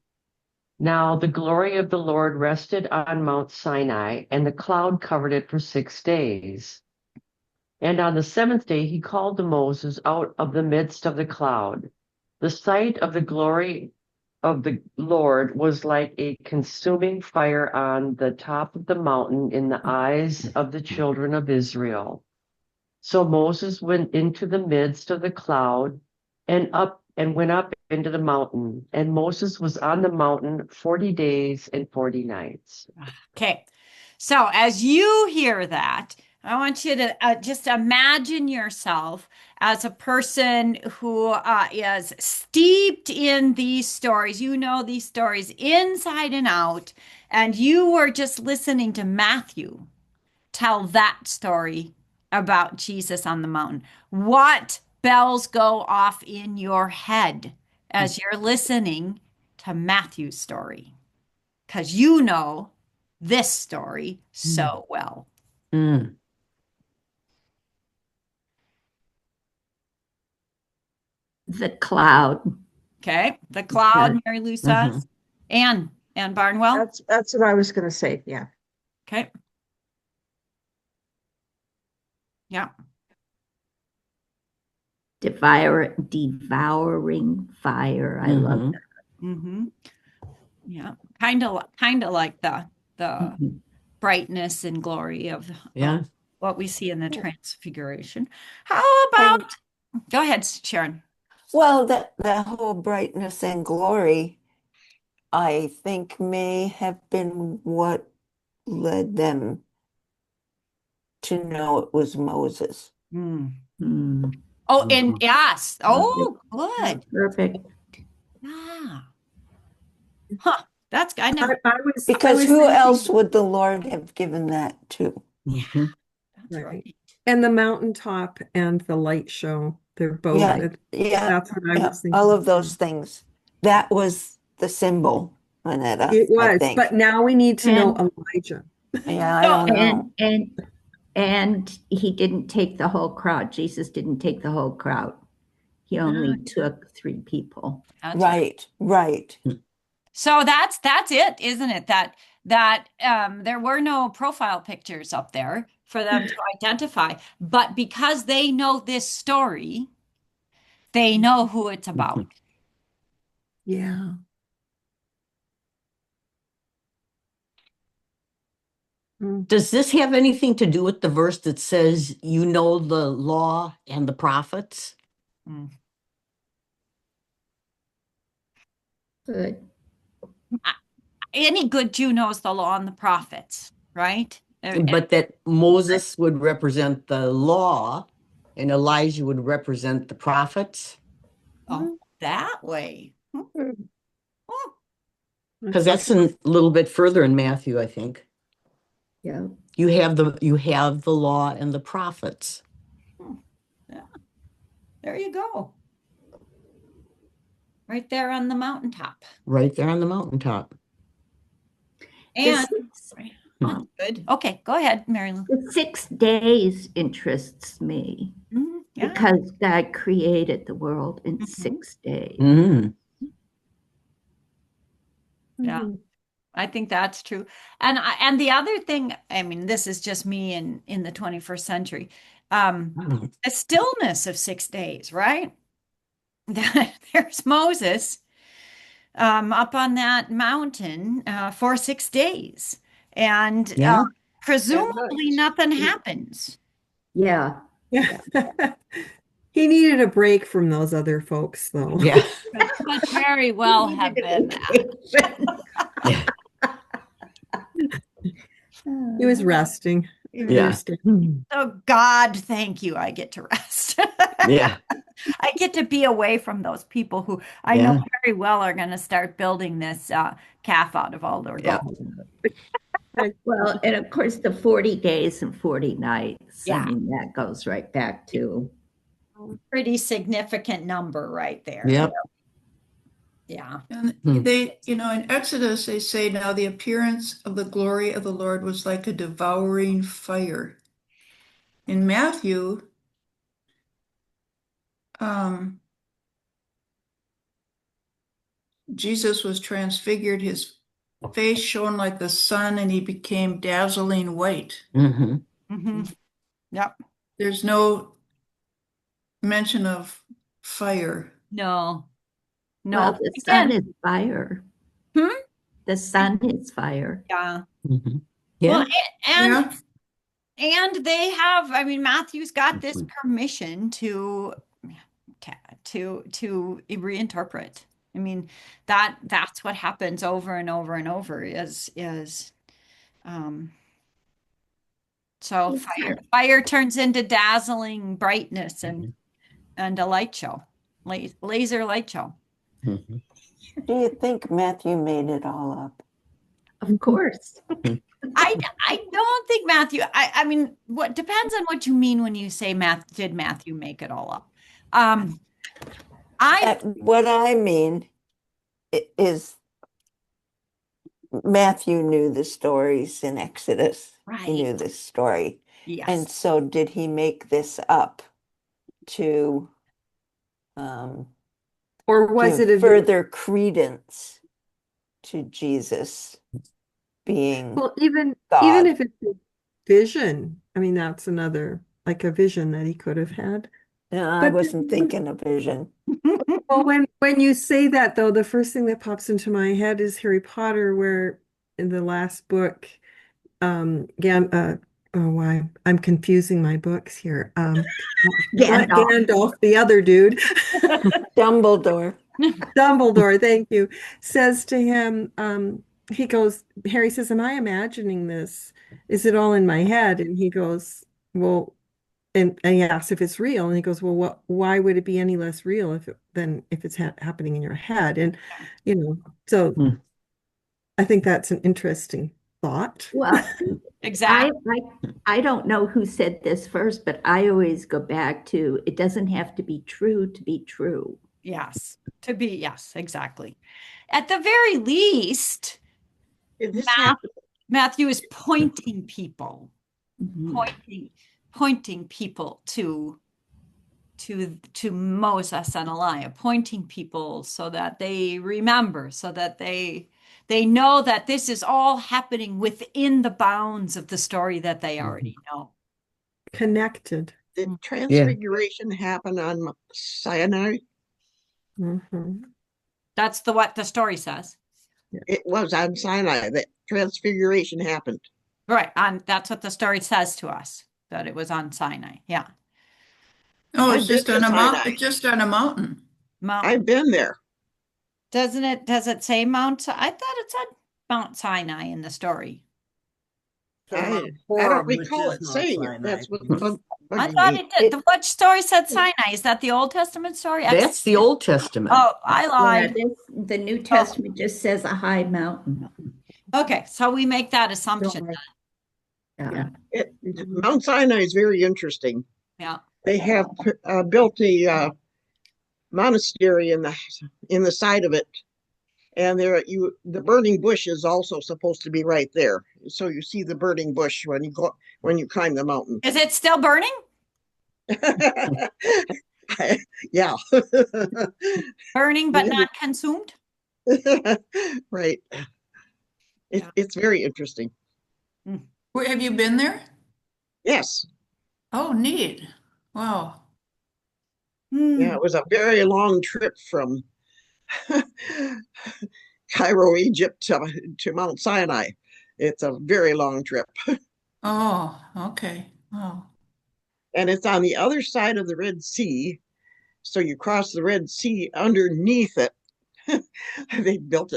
Speaker 10: Now the glory of the Lord rested on Mount Sinai, and the cloud covered it for 6 days. And on the seventh day he called to Moses out of the midst of the cloud. The sight of the glory of the Lord was like a consuming fire on the top of the mountain in the eyes of the children of Israel. So Moses went into the midst of the cloud and went up into the mountain. And Moses was on the mountain 40 days and 40 nights.
Speaker 1: Okay. So as you hear that, I want you to just imagine yourself as a person who is steeped in these stories. You know these stories inside and out, and you were just listening to Matthew tell that story about Jesus on the mountain. What bells go off in your head as you're listening to Matthew's story? Because you know this story so well.
Speaker 5: Mm.
Speaker 6: The cloud.
Speaker 1: Okay. The cloud, Mary Lou
Speaker 5: Mhm.
Speaker 1: says. Anne Barnwell.
Speaker 8: That's what I was going to say. Yeah.
Speaker 1: Okay. Yeah.
Speaker 6: Devouring fire. I love
Speaker 5: Mhm.
Speaker 6: that.
Speaker 1: Mm-hmm. Yeah. Kind of like the
Speaker 6: Mhm.
Speaker 1: brightness and glory of
Speaker 5: Yeah.
Speaker 1: what we see in the Transfiguration. How
Speaker 8: And
Speaker 1: about, go ahead, Sharon.
Speaker 4: Well, that whole brightness and glory, I think, may have been what led them to know it was Moses.
Speaker 1: Mm.
Speaker 6: Mm.
Speaker 1: Oh, and yes. Oh,
Speaker 6: That's
Speaker 1: good.
Speaker 6: perfect.
Speaker 1: Yeah. Huh. That's I
Speaker 8: I,
Speaker 1: never.
Speaker 8: I was
Speaker 4: Because who else
Speaker 8: thinking,
Speaker 4: would the Lord have given that to?
Speaker 5: Mhm.
Speaker 1: That's
Speaker 8: right.
Speaker 1: right.
Speaker 8: And the mountaintop and the light show, they're both,
Speaker 4: Yeah, yeah,
Speaker 8: that's what I
Speaker 4: yeah,
Speaker 8: was
Speaker 4: all
Speaker 8: thinking
Speaker 4: of those
Speaker 8: too.
Speaker 4: things. That was the symbol, Anetta,
Speaker 8: It
Speaker 4: I
Speaker 8: was,
Speaker 4: think.
Speaker 8: but now we need to know
Speaker 6: And
Speaker 8: Elijah.
Speaker 4: Yeah, I
Speaker 1: No,
Speaker 4: don't know.
Speaker 6: and he didn't take the whole crowd. Jesus didn't take the whole crowd. He only took 3 people.
Speaker 1: that's right.
Speaker 4: Right.
Speaker 1: So that's it, isn't it? That there were no profile pictures up there for them to identify, but because they know this story, they know who it's about.
Speaker 5: Mhm.
Speaker 8: Yeah. Mm.
Speaker 5: Does this have anything to do with the verse that says, you know, the law and the prophets?
Speaker 1: Mm.
Speaker 6: Good.
Speaker 1: Any good Jew knows the law and the prophets, right?
Speaker 5: But that Moses would represent the law and Elijah would represent the prophets?
Speaker 1: Oh, that way.
Speaker 8: Mm.
Speaker 1: Oh,
Speaker 5: Because
Speaker 8: That's
Speaker 5: that's a little bit further in Matthew, I think.
Speaker 6: Yeah.
Speaker 5: You have the law and the prophets.
Speaker 1: yeah. There you go. Right there on the mountaintop.
Speaker 5: Right there on the mountaintop.
Speaker 1: And
Speaker 6: This,
Speaker 1: that's good. Okay, go ahead, Mary Lou.
Speaker 6: the 6 days interests me
Speaker 1: Yeah.
Speaker 6: because God created the world in
Speaker 1: Mhm.
Speaker 6: 6 days.
Speaker 5: Mm.
Speaker 1: Yeah.
Speaker 8: Mhm.
Speaker 1: I think that's true. And the other thing, I mean, this is just me in the 21st century.
Speaker 5: Mm.
Speaker 1: The stillness of 6 days, right? there's Moses up on that mountain for 6 days, and
Speaker 5: Yeah.
Speaker 1: presumably nothing happens.
Speaker 6: Yeah.
Speaker 8: Yeah. He needed a break from those other folks, though.
Speaker 5: Yeah.
Speaker 1: Could very well have been that.
Speaker 5: Yeah.
Speaker 8: He was resting. I
Speaker 5: Yeah.
Speaker 8: understand.
Speaker 1: So God, thank you, I get to rest.
Speaker 5: Yeah.
Speaker 1: I get to be away from those people who I know
Speaker 5: Yeah.
Speaker 1: very well are going to start building this calf out of all their
Speaker 5: Yeah.
Speaker 1: gold.
Speaker 6: Well, and of course, the 40 days and 40 nights. I
Speaker 1: Yeah.
Speaker 6: mean, that goes right back to.
Speaker 1: Pretty significant number right there.
Speaker 5: Yep.
Speaker 1: Yeah.
Speaker 3: And
Speaker 5: Hmm.
Speaker 3: they, in Exodus, they say, now the appearance of the glory of the Lord was like a devouring fire. In Matthew, Jesus was transfigured, his face shone like the sun, and he became dazzling white.
Speaker 5: Mm-hmm.
Speaker 1: Mm-hmm. Yep.
Speaker 3: There's no mention of fire.
Speaker 1: No. No.
Speaker 6: Well, the sun is fire.
Speaker 1: Hmm?
Speaker 6: The sun is fire.
Speaker 1: Yeah.
Speaker 5: Mm-hmm. Yeah.
Speaker 1: Well,
Speaker 3: Yeah.
Speaker 1: and they have, I mean, Matthew's got this permission to reinterpret. I mean, that's what happens over and over and over um so fire turns into dazzling brightness and a light show. Laser light show.
Speaker 5: Mm-hmm.
Speaker 4: Do you think Matthew made it all up?
Speaker 6: Of course.
Speaker 1: I don't think Matthew, I mean, what depends on what you mean when you say did Matthew make it all up?
Speaker 4: What I mean is Matthew knew the stories in Exodus. He knew
Speaker 1: Right.
Speaker 4: this story.
Speaker 1: Yes.
Speaker 4: And so did he make this up to
Speaker 8: Or was it a
Speaker 4: further credence to Jesus being
Speaker 8: well, even
Speaker 4: God?
Speaker 8: if it's a vision, I mean, that's another like a vision that he could have had.
Speaker 4: No, I
Speaker 8: But
Speaker 4: wasn't thinking of vision.
Speaker 8: well, when you say that though, the first thing that pops into my head is Harry Potter, where in the last book, oh why I'm confusing my books here. Not Gandalf, the other dude.
Speaker 4: Dumbledore.
Speaker 8: Dumbledore, thank you, says to him, he goes, Harry says, am I imagining this? Is it all in my head? And he goes, well, and he asks if it's real, and he goes, well, why would it be any less real than if it's happening in your head? And so I think that's an interesting thought.
Speaker 6: Well,
Speaker 1: exactly.
Speaker 6: I don't know who said this first, but I always go back to it doesn't have to be true to be true.
Speaker 1: Yes, yes, exactly. At the very least, Matthew is pointing people, pointing people to Moses and Elijah, pointing people so that they remember, so that they know that this is all happening within the bounds of the story that they already know.
Speaker 8: Connected.
Speaker 11: Did transfiguration happen on Sinai?
Speaker 1: That's what the story says.
Speaker 11: It was on Sinai that transfiguration happened.
Speaker 1: Right. That's what the story says to us, that it was on Sinai. Yeah.
Speaker 3: Oh, it's just on a mountain. It's just on a mountain.
Speaker 11: I've been there.
Speaker 1: Does it say Mount? I thought it said Mount Sinai in the story.
Speaker 11: I don't recall it saying it. That's what
Speaker 1: I thought it did. What story said Sinai? Is that the Old Testament story?
Speaker 5: That's the Old Testament.
Speaker 1: Oh, I lied.
Speaker 6: Yeah, the New Testament just says a high mountain.
Speaker 1: Okay, so we make that assumption.
Speaker 6: Yeah.
Speaker 11: Mount Sinai is very interesting.
Speaker 1: Yeah.
Speaker 11: They have built a monastery in the side of it, and the burning bush is also supposed to be right there. So you see the burning bush when you climb the mountain.
Speaker 1: Is it still burning?
Speaker 11: Yeah.
Speaker 1: Burning but not consumed?
Speaker 11: Right. It's very interesting.
Speaker 3: Where have you been there?
Speaker 11: Yes.
Speaker 3: Oh, neat. Wow.
Speaker 11: Yeah, it was a very long trip from Cairo, Egypt to Mount Sinai. It's a very long trip.
Speaker 3: Oh, okay. Oh.
Speaker 11: And it's on the other side of the Red Sea. So you cross the Red Sea underneath it. They built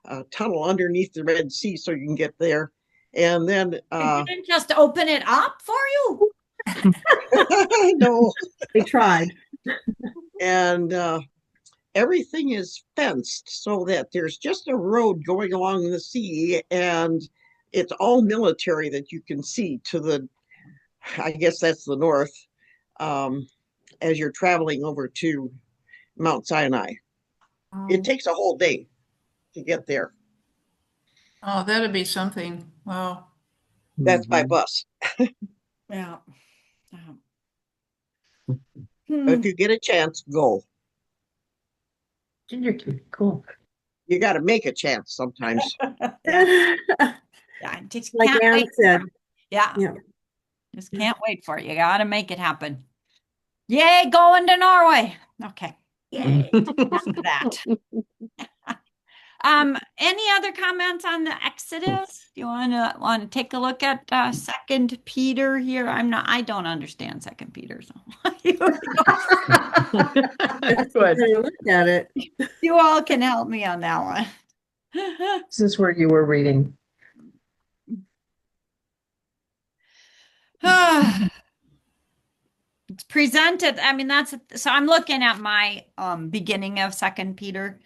Speaker 11: a tunnel underneath the Red Sea so you can get there. And then
Speaker 1: They didn't just open it up for you.
Speaker 11: no.
Speaker 8: They tried.
Speaker 11: And everything is fenced so that there's just a road going along the sea, and it's all military that you can see to the, I guess that's the north, as you're traveling over to Mount Sinai. It takes a whole day to get there.
Speaker 3: Oh, that'd be something. Wow.
Speaker 11: That's by bus.
Speaker 1: Yeah.
Speaker 11: If you get a chance, go.
Speaker 10: Ginger cake, cool.
Speaker 11: You got to make a chance sometimes.
Speaker 1: Yeah. Yeah, just
Speaker 8: Like
Speaker 1: can't
Speaker 8: Anne
Speaker 1: wait.
Speaker 8: said.
Speaker 1: Yeah.
Speaker 8: Yeah.
Speaker 1: Just can't wait for it. You got to make it happen. Yay, going to Norway. Okay.
Speaker 6: Yay.
Speaker 1: After that. Any other comments on the Exodus? Do you want to take a look at Second Peter here? I don't understand Second Peter, so
Speaker 10: Good.
Speaker 8: Look at it.
Speaker 1: you all can help me on that one.
Speaker 10: This is where you were reading.
Speaker 1: It's presented. I mean, so I'm looking at my beginning of Second Peter.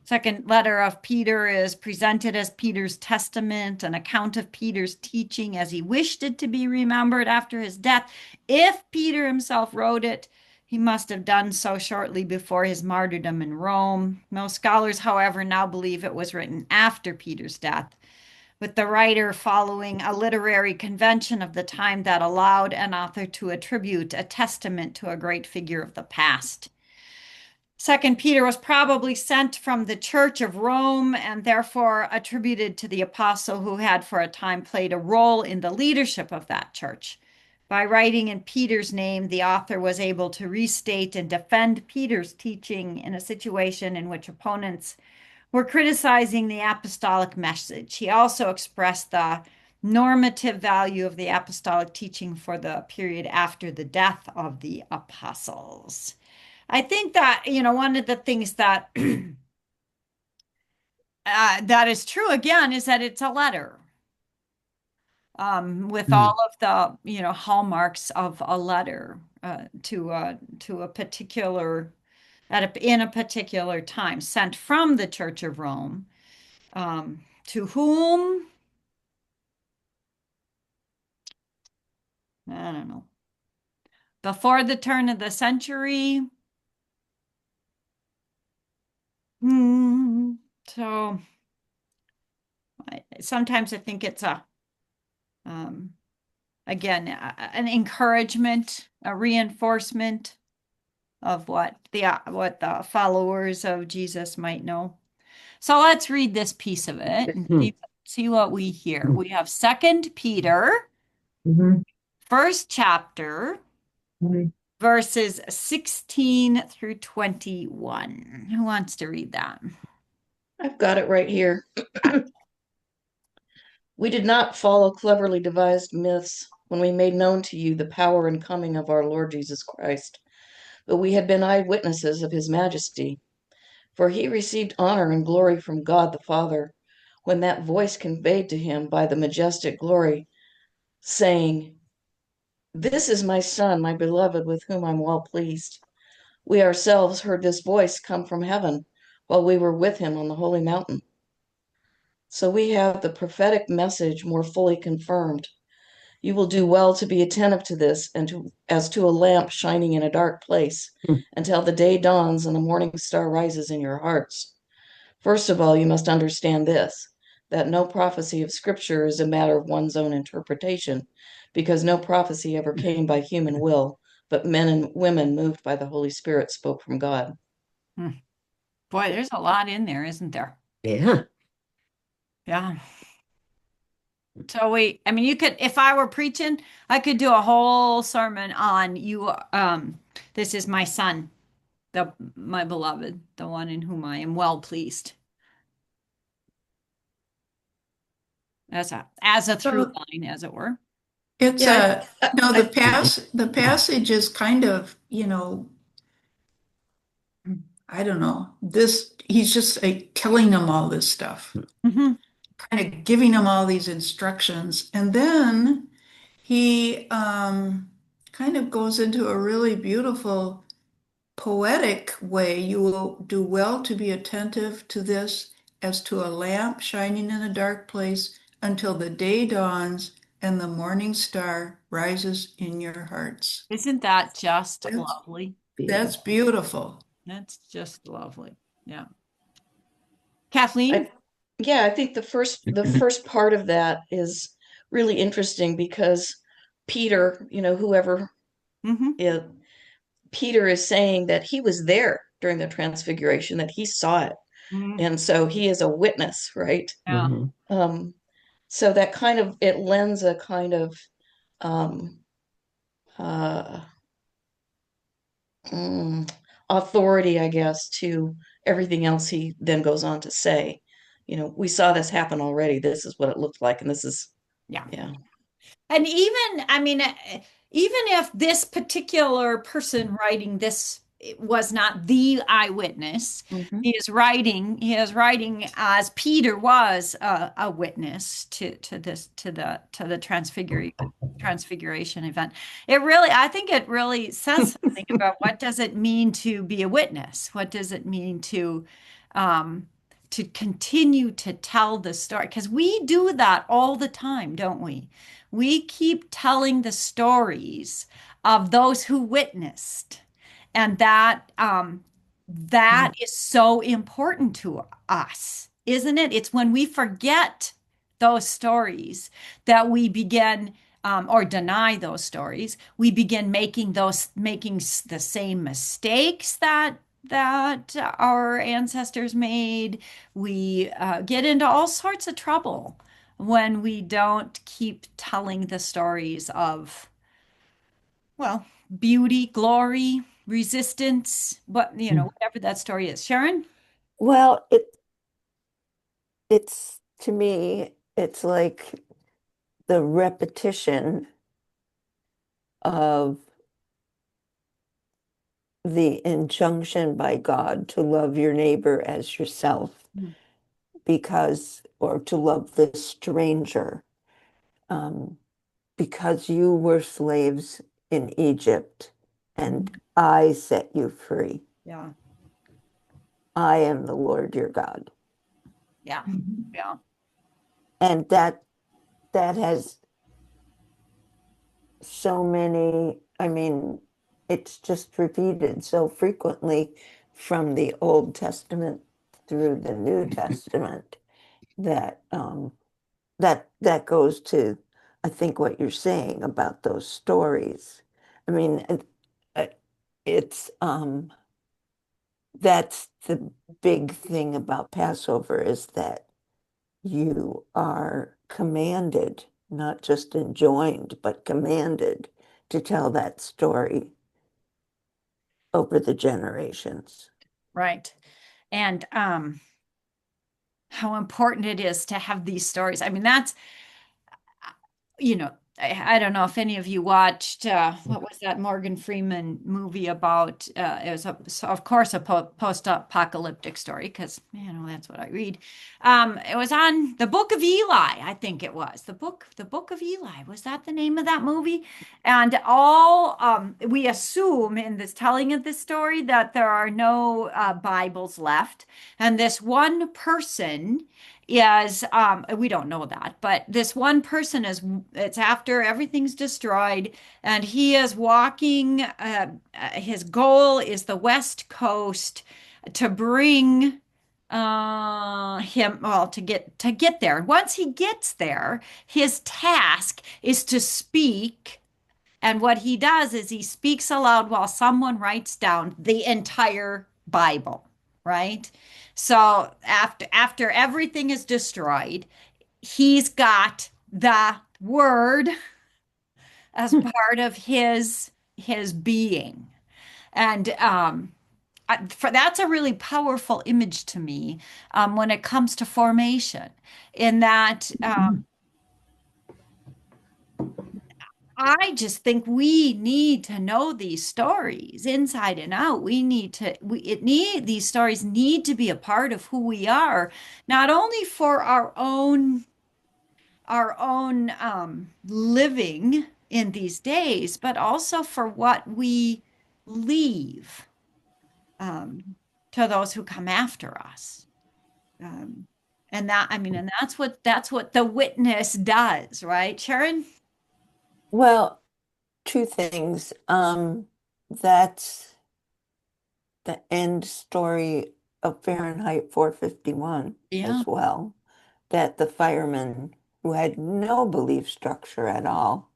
Speaker 1: Second letter of Peter is presented as Peter's testament, an account of Peter's teaching as he wished it to be remembered after his death. If Peter himself wrote it, he must have done so shortly before his martyrdom in Rome. Most scholars, however, now believe it was written after Peter's death, with the writer following a literary convention of the time that allowed an author to attribute a testament to a great figure of the past. Second Peter was probably sent from the Church of Rome and therefore attributed to the apostle who had for a time played a role in the leadership of that church. By writing in Peter's name, the author was able to restate and defend Peter's teaching in a situation in which opponents were criticizing the apostolic message. He also expressed the normative value of the apostolic teaching for the period after the death of the apostles. I think that, one of the things that that is true again is that it's a letter with all of the, hallmarks of a letter to a particular in a particular time, sent from the Church of Rome. To whom? I don't know. Before the turn of the century. So sometimes I think it's again, an encouragement, a reinforcement of what the followers of Jesus might know. So let's read this piece of it and see what we hear. We have Second Peter, first chapter, verses 16 through 21. Who wants to read that?
Speaker 9: I've got it right here. We did not follow cleverly devised myths when we made known to you the power and coming of our Lord Jesus Christ, but we had been eyewitnesses of his majesty. For he received honor and glory from God the Father when that voice conveyed to him by the majestic glory, saying, "This is my Son, my beloved, with whom I'm well pleased." We ourselves heard this voice come from heaven while we were with him on the holy mountain. So we have the prophetic message more fully confirmed. You will do well to be attentive to this and as to a lamp shining in a dark place until the day dawns and the morning star rises in your hearts. First of all, you must understand this, that no prophecy of Scripture is a matter of one's own interpretation, because no prophecy ever came by human will, but men and women moved by the Holy Spirit spoke from God.
Speaker 1: Boy, there's a lot in there, isn't there?
Speaker 5: Yeah.
Speaker 1: Yeah. So I mean, you could, if I were preaching, I could do a whole sermon on you. This is my son, my beloved, the one in whom I am well pleased. As a through
Speaker 3: So
Speaker 1: line, as it were.
Speaker 3: it's
Speaker 9: Yeah,
Speaker 3: a, no,
Speaker 9: I,
Speaker 3: the passage is kind of, I don't know, he's just like telling them all this stuff,
Speaker 1: Hmm.
Speaker 3: kind of giving them all these instructions. And then he kind of goes into a really beautiful poetic way. You will do well to be attentive to this as to a lamp shining in a dark place until the day dawns and the morning star rises in your hearts.
Speaker 1: Isn't that just
Speaker 3: That's,
Speaker 1: lovely?
Speaker 3: that's
Speaker 9: beautiful.
Speaker 3: beautiful.
Speaker 1: That's just lovely. Yeah. Kathleen?
Speaker 9: I, yeah, I think the first part of that is really interesting because Peter, whoever
Speaker 1: Hmm.
Speaker 9: is, Peter is saying that he was there during the transfiguration, that he saw it.
Speaker 1: Hmm.
Speaker 9: And so he is a witness, right?
Speaker 1: Yeah.
Speaker 5: Mhm.
Speaker 9: Um, so that kind of it lends a kind of um, uh, mm, authority, I guess, to everything else he then goes on to say. We saw this happen already. This is what it looked like, and this is,
Speaker 1: Yeah.
Speaker 9: yeah.
Speaker 1: And even, I mean, even if this particular person writing this was not the eyewitness,
Speaker 9: Hmm.
Speaker 1: he is writing as Peter was a witness to this to the transfiguration event. I think it really says something about what does it mean to be a witness? What does it mean um, to continue to tell the story? Because we do that all the time, don't we? We keep telling the stories of those who witnessed, and that is so important to us, isn't it? It's when we forget those stories that we begin, or deny those stories, we begin making the same mistakes that our ancestors made. We get into all sorts of trouble when we don't keep telling the stories of, well, beauty, glory, resistance, whatever that story is. Sharon?
Speaker 4: Well, it's to me, it's like the repetition of the injunction by God to love your neighbor as yourself, because, or to love the stranger, um, because you were slaves in Egypt and I set you free.
Speaker 1: Yeah,
Speaker 4: I am the Lord your God.
Speaker 1: yeah, yeah.
Speaker 4: And that has so many, I mean, it's just repeated so frequently from the Old Testament through the New Testament that that goes to, I think, what you're saying about those stories. I mean, uh, it's that's the big thing about Passover is that you are commanded, not just enjoined, but commanded to tell that story over the generations.
Speaker 1: Right. And how important it is to have these stories. I mean, I don't know if any of you watched what was that Morgan Freeman movie about? It was, so of course, a post-apocalyptic story because that's what I read. It was on the Book of Eli, I think it was the Book of Eli. Was that the name of that movie? And all we assume in this telling of this story that there are no Bibles left, and this one person is we don't know that, but this one person it's after everything's destroyed, and he is walking, his goal is the West Coast to bring him, well, to get there. Once he gets there, his task is to speak, and what he does is he speaks aloud while someone writes down the entire Bible, right? So after everything is destroyed, he's got the word as part of his being. And that's a really powerful image to me when it comes to formation, in that I just think we need to know these stories inside and out. These stories need to be a part of who we are, not only for our own living in these days, but also for what we leave to those who come after us. Um, and that's what the witness does, right, Sharon?
Speaker 4: Well, two things. That's the end story of Fahrenheit 451
Speaker 1: Yeah.
Speaker 4: as well. That the fireman who had no belief structure at all,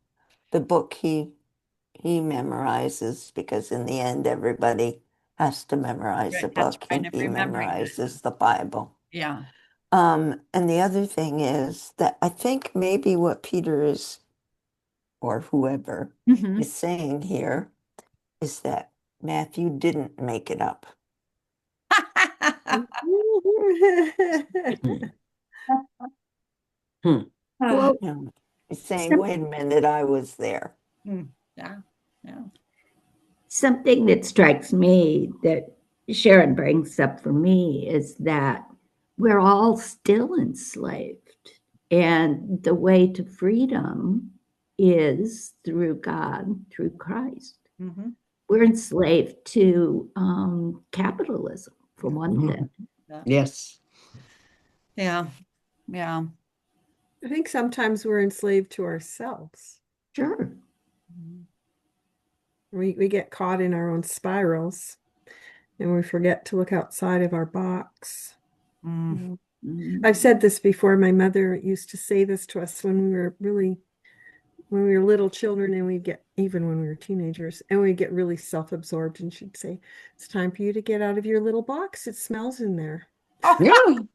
Speaker 4: the book he memorizes, because in the end everybody has to memorize the
Speaker 1: Right, that's
Speaker 4: book,
Speaker 1: kind
Speaker 4: and
Speaker 1: of
Speaker 4: he
Speaker 1: remembering it.
Speaker 4: memorizes the Bible.
Speaker 1: Yeah.
Speaker 4: And the other thing is that I think maybe what Peter is, or whoever
Speaker 1: Hmm.
Speaker 4: is saying here, is that Matthew didn't make it up.
Speaker 5: Hmm. Hmm.
Speaker 6: Well,
Speaker 4: You know, he's saying,
Speaker 6: some,
Speaker 4: wait a minute, I was there.
Speaker 1: Yeah. Yeah.
Speaker 6: something that strikes me that Sharon brings up for me is that we're all still enslaved. And the way to freedom is through God, through Christ.
Speaker 1: Hmm.
Speaker 6: We're enslaved to capitalism, for one thing.
Speaker 1: Yeah.
Speaker 5: Yes.
Speaker 1: Yeah. Yeah.
Speaker 8: I think sometimes we're enslaved to ourselves.
Speaker 6: Sure.
Speaker 8: We get caught in our own spirals and we forget to look outside of our box.
Speaker 1: Mm.
Speaker 8: I've said this before. My mother used to say this to us when we were little children, and even when we were teenagers, and we get really self-absorbed, and she'd say, it's time for you to get out of your little box. It smells in there.
Speaker 1: Oh,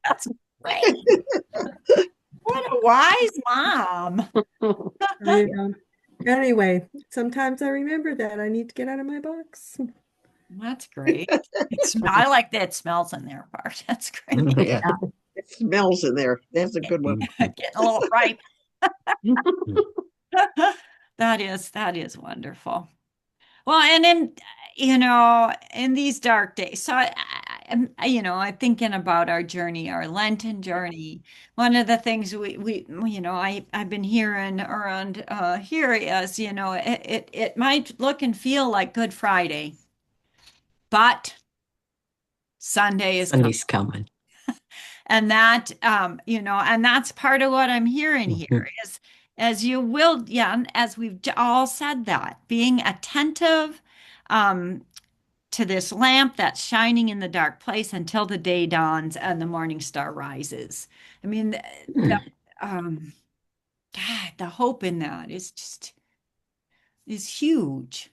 Speaker 1: that's great. What a wise mom.
Speaker 8: Yeah. Anyway, sometimes I remember that I need to get out of my box.
Speaker 1: That's great. I like that smells in there part. That's great.
Speaker 5: Yeah.
Speaker 11: It smells in there. That's a good one.
Speaker 1: Getting a little ripe. That is wonderful. Well, and in these dark days, so I'm thinking about our journey, our Lenten journey. One of the things I've been hearing around here is, it might look and feel like Good Friday, but Sunday is coming.
Speaker 5: Sunday's coming.
Speaker 1: And that's part of what I'm hearing here is, as you will, yeah, and as we've all said, that being attentive um, to this lamp that's shining in the dark place until the day dawns and the morning star rises. I mean, um, God, the hope in that is huge,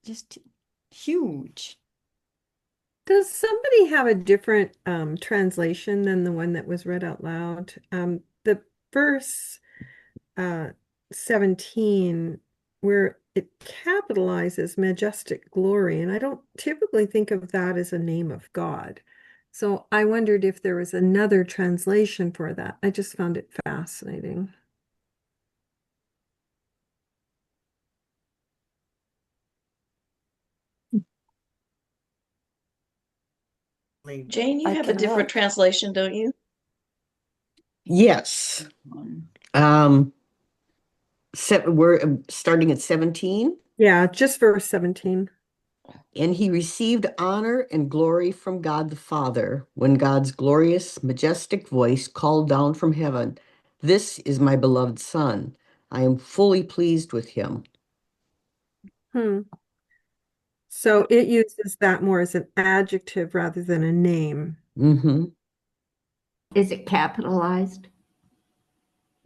Speaker 1: just huge.
Speaker 8: Does somebody have a different translation than the one that was read out loud? The verse 17, where it capitalizes majestic glory, and I don't typically think of that as a name of God. So I wondered if there was another translation for that. I just found it fascinating.
Speaker 9: Jane, you
Speaker 4: I
Speaker 9: have a
Speaker 4: can
Speaker 9: different
Speaker 4: look.
Speaker 9: translation, don't you?
Speaker 5: Yes. Um, we're starting at 17.
Speaker 8: Yeah, just verse 17.
Speaker 5: And he received honor and glory from God the Father when God's glorious, majestic voice called down from heaven, "This is my beloved Son. I am fully pleased with him."
Speaker 8: Hmm. So it uses that more as an adjective rather than a name.
Speaker 5: Hmm.
Speaker 6: Is it capitalized?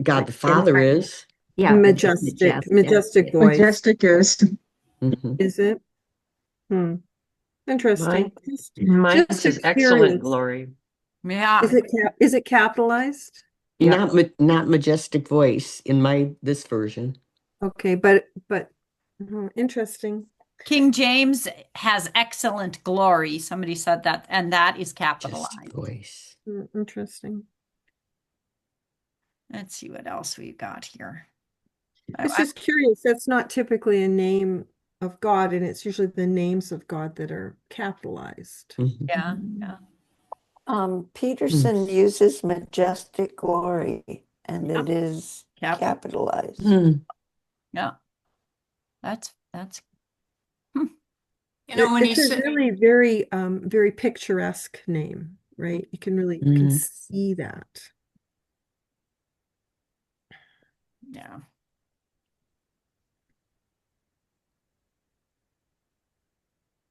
Speaker 5: God the Father is.
Speaker 6: Yeah,
Speaker 8: Majestic voice.
Speaker 11: Majestic is.
Speaker 5: Hmm.
Speaker 8: Is it? Hmm. Interesting.
Speaker 10: Mine,
Speaker 8: Just
Speaker 10: says excellent
Speaker 8: experience.
Speaker 10: glory.
Speaker 1: Yeah.
Speaker 8: Is it capitalized?
Speaker 2: Yeah.
Speaker 5: Not majestic voice in this version.
Speaker 8: Okay, but interesting.
Speaker 1: King James has excellent glory. Somebody said that, and that is
Speaker 5: Majestic
Speaker 1: capitalized.
Speaker 5: voice.
Speaker 8: Interesting.
Speaker 1: Let's see what else we've got here.
Speaker 8: It's just curious. That's not typically a name of God, and it's usually the names of God that are capitalized.
Speaker 5: Mhm.
Speaker 1: Yeah, yeah.
Speaker 4: Peterson uses majestic glory, and
Speaker 1: Yeah.
Speaker 4: it is capitalized.
Speaker 1: Yeah. That's
Speaker 3: You know, when he
Speaker 8: It's a
Speaker 3: said,
Speaker 8: really very very picturesque name, right? You can really can
Speaker 5: Mhm.
Speaker 8: see that.
Speaker 1: yeah.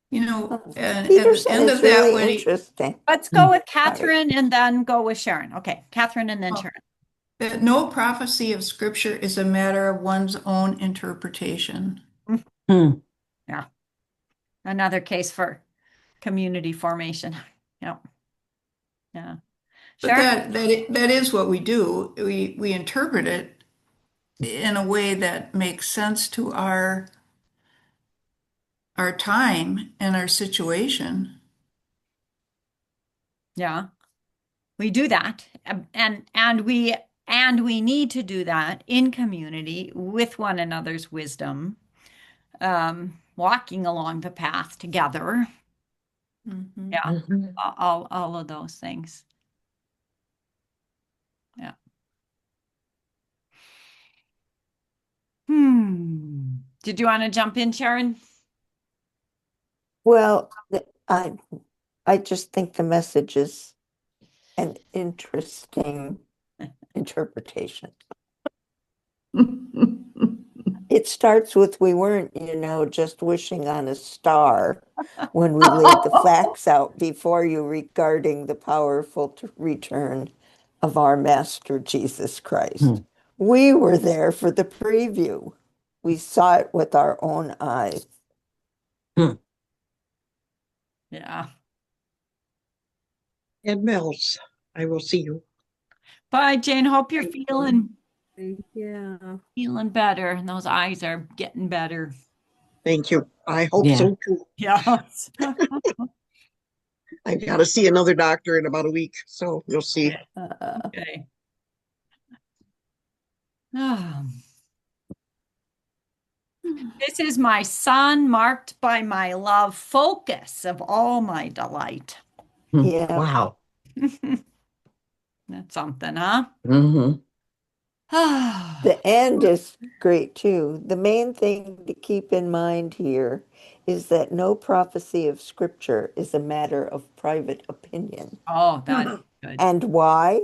Speaker 3: you know, at the
Speaker 4: Peterson
Speaker 3: end
Speaker 4: is
Speaker 3: of that,
Speaker 4: really
Speaker 3: when
Speaker 4: interesting.
Speaker 1: Let's go with
Speaker 4: Sorry.
Speaker 1: Catherine and then go with Sharon. Okay, Catherine and then Sharon.
Speaker 3: that no prophecy of Scripture is a matter of one's own interpretation.
Speaker 5: Hmm.
Speaker 1: Yeah. Another case for community formation. Yeah. Yeah.
Speaker 3: But
Speaker 1: Sharon?
Speaker 3: that is what we do. We interpret it in a way that makes sense to our time and our situation.
Speaker 1: Yeah. We do that. And we need to do that in community with one another's wisdom, walking along the path together.
Speaker 3: Mhm.
Speaker 1: Yeah.
Speaker 5: Mhm.
Speaker 1: All of those things. Yeah. Did you want to jump in, Sharon?
Speaker 4: Well, I just think the message is an interesting interpretation. It starts with we weren't, just wishing on a star when we laid the flax out before you regarding the powerful return of our Master Jesus Christ. We were there for the preview. We saw it with our own eyes.
Speaker 1: Yeah.
Speaker 11: Ed Mills, I will see you.
Speaker 1: Bye, Jane. Hope you're feeling better and those eyes are getting better.
Speaker 11: Thank you. I hope
Speaker 5: Yeah.
Speaker 11: so too.
Speaker 1: Yes.
Speaker 11: I got to see another doctor in about a week, so you'll see.
Speaker 1: Okay. Um, This is my son, marked by my love, focus of all my delight.
Speaker 4: Yeah.
Speaker 5: Wow.
Speaker 1: That's something, huh?
Speaker 5: Mm-hmm.
Speaker 4: The end is great too. The main thing to keep in mind here is that no prophecy of scripture is a matter of private opinion.
Speaker 1: Oh, that's good.
Speaker 4: And why?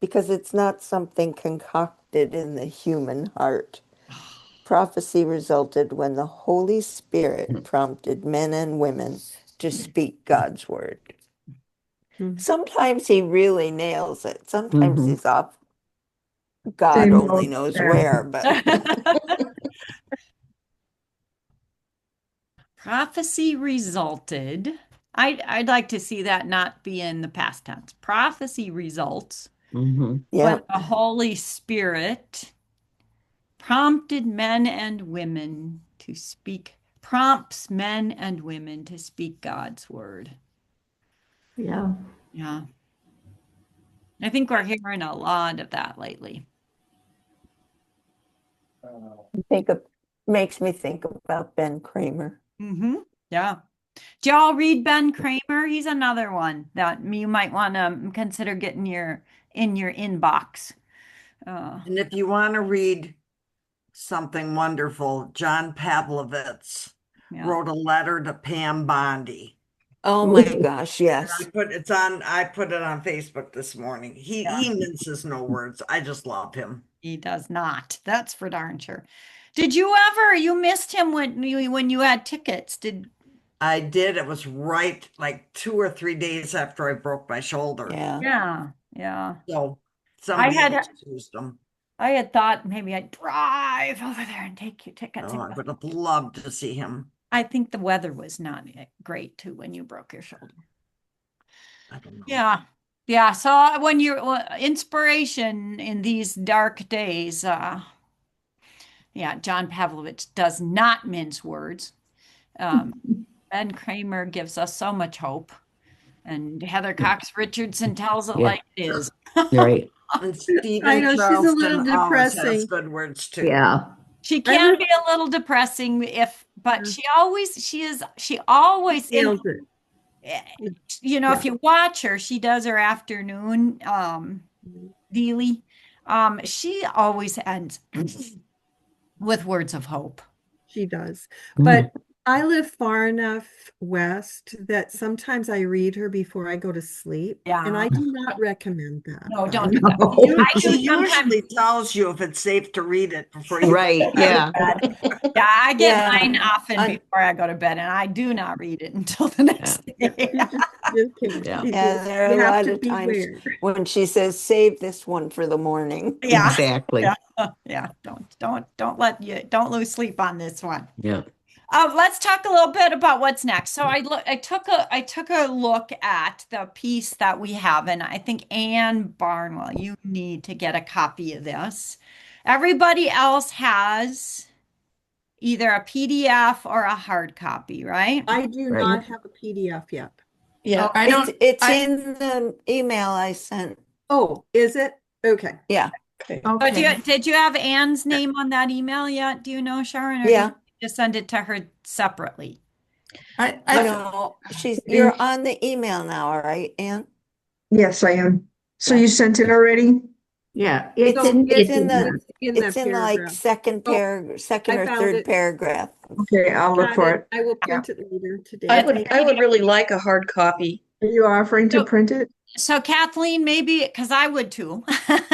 Speaker 4: Because it's not something concocted in the human heart. Prophecy resulted when the Holy Spirit prompted men and women to speak God's word. Sometimes he really nails it. Sometimes
Speaker 5: Mhm.
Speaker 4: he's off. God only knows where, but
Speaker 1: Prophecy resulted. I'd like to see that not be in the past tense. Prophecy results
Speaker 5: Mm-hmm.
Speaker 4: yeah.
Speaker 1: when the Holy Spirit prompts men and women to speak God's word.
Speaker 6: Yeah.
Speaker 1: Yeah. I think we're hearing a lot of that lately.
Speaker 4: Makes me think about Ben Kramer.
Speaker 1: Yeah. Do y'all read Ben Kramer? He's another one that you might want to consider getting in your inbox.
Speaker 7: And if you want to read something wonderful, John Pavlovitz
Speaker 1: Yeah.
Speaker 7: wrote a letter to Pam Bondi.
Speaker 4: Oh my gosh, yes.
Speaker 7: I put it on Facebook this morning. He
Speaker 1: Yeah.
Speaker 7: minces no words. I just love him.
Speaker 1: He does not. That's for darn sure. Did you missed him when you had tickets?
Speaker 7: I did. It was right like 2 or 3 days after I broke my shoulder.
Speaker 4: Yeah.
Speaker 1: Yeah.
Speaker 7: So
Speaker 1: I
Speaker 7: somebody
Speaker 1: had
Speaker 7: excused them.
Speaker 1: I had thought maybe I'd drive over there and take you tickets.
Speaker 7: Oh, I would have loved to see him.
Speaker 1: I think the weather was not great too when you broke your shoulder.
Speaker 7: I don't know.
Speaker 1: Yeah. Yeah, so when you're inspiration in these dark days, yeah, John Pavlovich does not mince words. Um, Ben Kramer gives us so much hope, and Heather Cox Richardson tells it
Speaker 5: Yeah,
Speaker 1: like it is.
Speaker 5: you're right.
Speaker 7: And
Speaker 8: I
Speaker 7: Stephen
Speaker 8: know she's a little
Speaker 7: Charleston always has
Speaker 8: depressing.
Speaker 7: good words too.
Speaker 6: Yeah.
Speaker 1: She
Speaker 8: I
Speaker 1: can
Speaker 8: live,
Speaker 1: be a little depressing but she always in
Speaker 8: nails it.
Speaker 1: if you watch her, she does her afternoon daily. She always ends with words of hope.
Speaker 8: She does.
Speaker 5: Mm.
Speaker 8: But I live far enough west that sometimes I read her before I go to sleep.
Speaker 1: Yeah.
Speaker 8: And I do not recommend that.
Speaker 1: No,
Speaker 8: by
Speaker 1: don't
Speaker 8: the
Speaker 1: do that.
Speaker 6: No.
Speaker 1: I do
Speaker 7: She
Speaker 1: sometimes.
Speaker 7: usually tells you if it's safe to read it before you
Speaker 5: Right, yeah.
Speaker 1: Yeah, I get
Speaker 4: Yeah.
Speaker 1: mine often
Speaker 4: Un-
Speaker 1: before I go to bed, and I do not read it until the next
Speaker 8: Yeah,
Speaker 1: day.
Speaker 8: you just can't.
Speaker 5: Yeah.
Speaker 8: You
Speaker 4: Yeah,
Speaker 8: just,
Speaker 4: there are
Speaker 8: you
Speaker 4: a
Speaker 8: have
Speaker 4: lot
Speaker 8: to
Speaker 4: of times
Speaker 8: beware.
Speaker 4: when she says, save this one for the morning.
Speaker 1: Yeah,
Speaker 5: Exactly.
Speaker 1: yeah. Don't lose sleep on this one.
Speaker 5: Yeah.
Speaker 1: Let's talk a little bit about what's next. So I took a look at the piece that we have, and I think Anne Barnwell, you need to get a copy of this. Everybody else has either a PDF or a hard copy, right?
Speaker 8: I do
Speaker 5: Right.
Speaker 8: not have a PDF yet.
Speaker 9: Yeah.
Speaker 3: I don't,
Speaker 4: It's
Speaker 3: I,
Speaker 4: in the email I sent.
Speaker 8: Oh, is it? Okay.
Speaker 4: Yeah.
Speaker 9: Okay.
Speaker 1: So
Speaker 8: Okay.
Speaker 1: did you have Anne's name on that email yet? Do you know, Sharon, or
Speaker 4: Yeah.
Speaker 1: did you just send it to her separately?
Speaker 3: I,
Speaker 4: No, you're on the email now, all right, Ann?
Speaker 12: Yes, I am. So
Speaker 4: Yeah.
Speaker 12: you sent it already?
Speaker 6: Yeah,
Speaker 4: It's
Speaker 6: it's
Speaker 4: in the
Speaker 8: in that
Speaker 4: it's in the like
Speaker 8: paragraph.
Speaker 4: second
Speaker 8: I
Speaker 4: or
Speaker 8: found
Speaker 4: third
Speaker 8: it.
Speaker 4: paragraph.
Speaker 12: Okay, I'll look
Speaker 8: Got
Speaker 12: for
Speaker 8: it.
Speaker 12: it.
Speaker 8: I will
Speaker 1: Yeah.
Speaker 8: print it later today.
Speaker 9: I would really like a hard copy.
Speaker 12: Are you offering to
Speaker 1: So-
Speaker 12: print it?
Speaker 1: So Kathleen, maybe because I would too.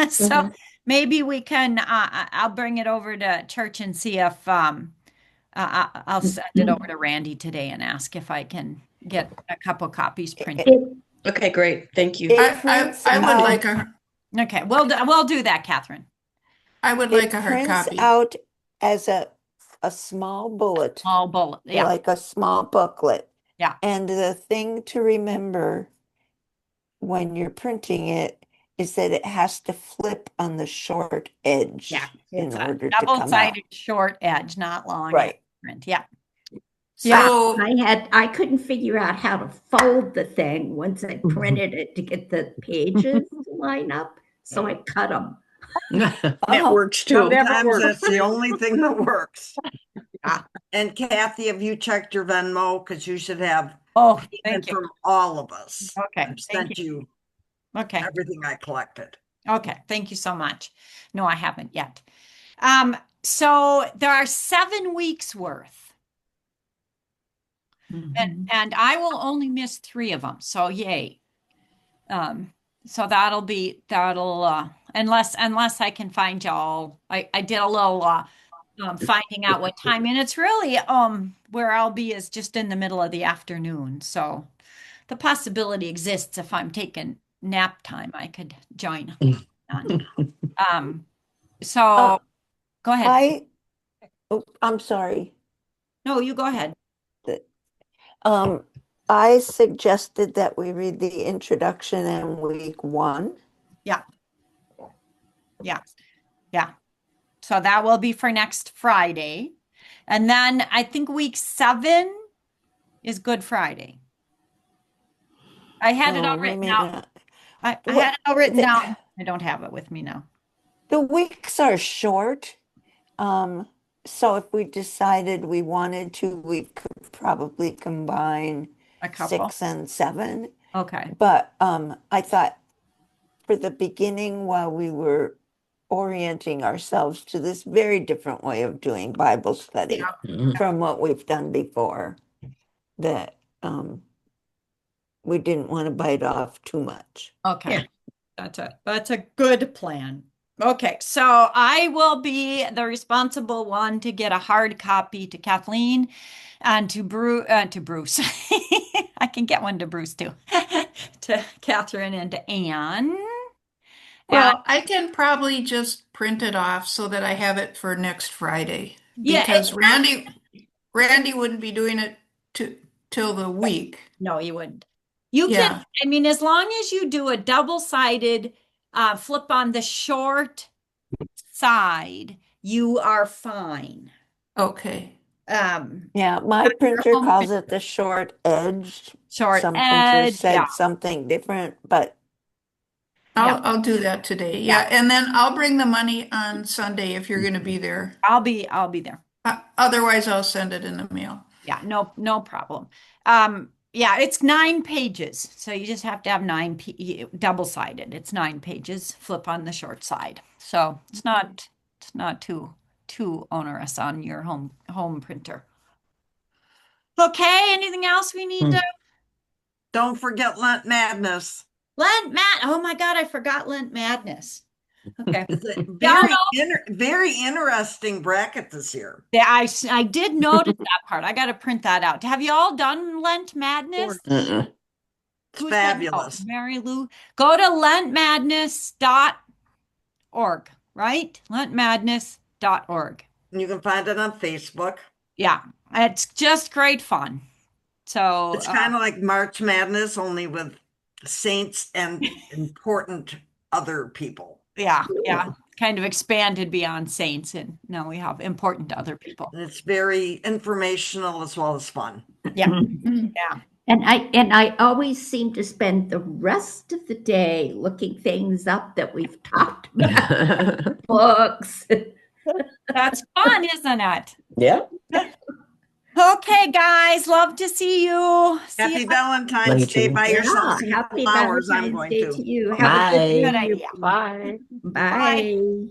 Speaker 1: So
Speaker 9: Mhm.
Speaker 1: maybe we can. I'll bring it over to church and see if I'll send it over to Randy today and ask if I can get a couple copies printed.
Speaker 9: Okay, great. Thank you.
Speaker 4: It prints
Speaker 3: I would
Speaker 4: out,
Speaker 3: like a,
Speaker 1: Okay, we'll do that, Catherine.
Speaker 3: I would
Speaker 4: it
Speaker 3: like a hard
Speaker 4: prints
Speaker 3: copy.
Speaker 4: out as a small bullet,
Speaker 1: All bullet. Yeah,
Speaker 4: like a small booklet.
Speaker 1: Yeah.
Speaker 4: And the thing to remember when you're printing it is that it has to flip on the short edge
Speaker 1: yeah.
Speaker 4: in
Speaker 1: It's a
Speaker 4: order to come out.
Speaker 1: double-sided short edge, not long.
Speaker 4: Right.
Speaker 1: Print. Yeah.
Speaker 3: So,
Speaker 6: I couldn't figure out how to fold the thing once I printed it to get the pages to line up. So I cut them.
Speaker 11: That
Speaker 4: Oh,
Speaker 11: works too.
Speaker 8: Never
Speaker 7: Sometimes
Speaker 8: works.
Speaker 7: that's the only thing that works. And Kathy, have you checked your Venmo? Because you should have
Speaker 1: Oh,
Speaker 7: payment
Speaker 1: thank you.
Speaker 7: from all of us.
Speaker 1: Okay,
Speaker 7: I've
Speaker 1: thank
Speaker 7: sent you
Speaker 1: Okay.
Speaker 7: everything I collected.
Speaker 1: Okay, thank you so much. No, I haven't yet. So there are 7 weeks worth, and I will only miss 3 of them. So yay. So that'll unless I can find y'all. I did a little finding out what time, and it's really where I'll be is just in the middle of the afternoon. So the possibility exists if I'm taking nap time, I could join. So go ahead.
Speaker 4: I'm sorry.
Speaker 1: No, you go ahead.
Speaker 4: I suggested that we read the introduction in week 1.
Speaker 1: Yeah. So that will be for next Friday. And then I think week 7 is Good Friday. I had it all
Speaker 4: we
Speaker 1: written
Speaker 4: may
Speaker 1: out.
Speaker 4: not.
Speaker 1: I had it all written down. I don't have it with me now.
Speaker 4: The weeks are short. So if we decided we wanted to, we could probably combine
Speaker 1: A couple.
Speaker 4: 6 and 7.
Speaker 1: Okay.
Speaker 4: But I thought for the beginning, while we were orienting ourselves to this very different way of doing Bible study from what we've done before, that we didn't want to bite off too much.
Speaker 1: Okay. That's a good plan. Okay, so I will be the responsible one to get a hard copy to Kathleen and to Bruce. I can get one to Bruce too. To Catherine and to Anne.
Speaker 3: well, I can probably just print it off so that I have it for next Friday.
Speaker 1: Yeah,
Speaker 3: Because Randy wouldn't be doing it till the week.
Speaker 1: No, you wouldn't. You can,
Speaker 3: Yeah.
Speaker 1: I mean, as long as you do a double-sided flip on the short side, you are fine.
Speaker 3: Okay.
Speaker 4: Yeah, my
Speaker 1: Your
Speaker 4: printer
Speaker 1: home
Speaker 4: calls it the short edge.
Speaker 1: short
Speaker 4: Some printers
Speaker 1: edge, yeah,
Speaker 4: said something different, but
Speaker 1: yeah.
Speaker 3: I'll do that today.
Speaker 1: Yeah.
Speaker 3: Yeah. And then I'll bring the money on Sunday if you're going to be there.
Speaker 1: I'll be there.
Speaker 3: Otherwise, I'll send it in the mail.
Speaker 1: Yeah, no problem. Yeah, it's 9 pages, so you just have to have double-sided. It's 9 pages. Flip on the short side, so it's not too onerous on your home printer. Okay, anything else we need to?
Speaker 7: Don't forget Lent Madness.
Speaker 1: Oh my God, I forgot Lent Madness. Okay.
Speaker 7: It's a
Speaker 1: Y'all
Speaker 7: very interesting bracket this year.
Speaker 1: Yeah, I did notice that part. I got to print that out. Have you all done Lent Madness?
Speaker 7: It's
Speaker 1: Who said no?
Speaker 7: fabulous.
Speaker 1: Mary Lou. Go to lentmadness.org, right? Lentmadness.org.
Speaker 7: And you can find it on Facebook.
Speaker 1: Yeah, it's just great fun. So
Speaker 7: It's kind of like March Madness, only with saints and important other people.
Speaker 1: yeah, kind of expanded beyond saints, and now we have important other people.
Speaker 7: And it's very informational as well as fun.
Speaker 1: Yeah, yeah.
Speaker 6: And I always seem to spend the rest of the day looking things up that we've talked about, books.
Speaker 1: That's fun, isn't it?
Speaker 5: Yeah.
Speaker 1: Okay, guys, love to see you.
Speaker 7: Happy
Speaker 1: you.
Speaker 7: Valentine's Day.
Speaker 5: too.
Speaker 7: Buy yourself some
Speaker 6: Happy
Speaker 7: flowers. I'm
Speaker 6: Valentine's
Speaker 7: going
Speaker 6: Day
Speaker 7: to.
Speaker 6: to you.
Speaker 1: Bye.
Speaker 6: Have a
Speaker 1: Good
Speaker 6: good
Speaker 1: idea.
Speaker 10: Bye.
Speaker 6: Bye.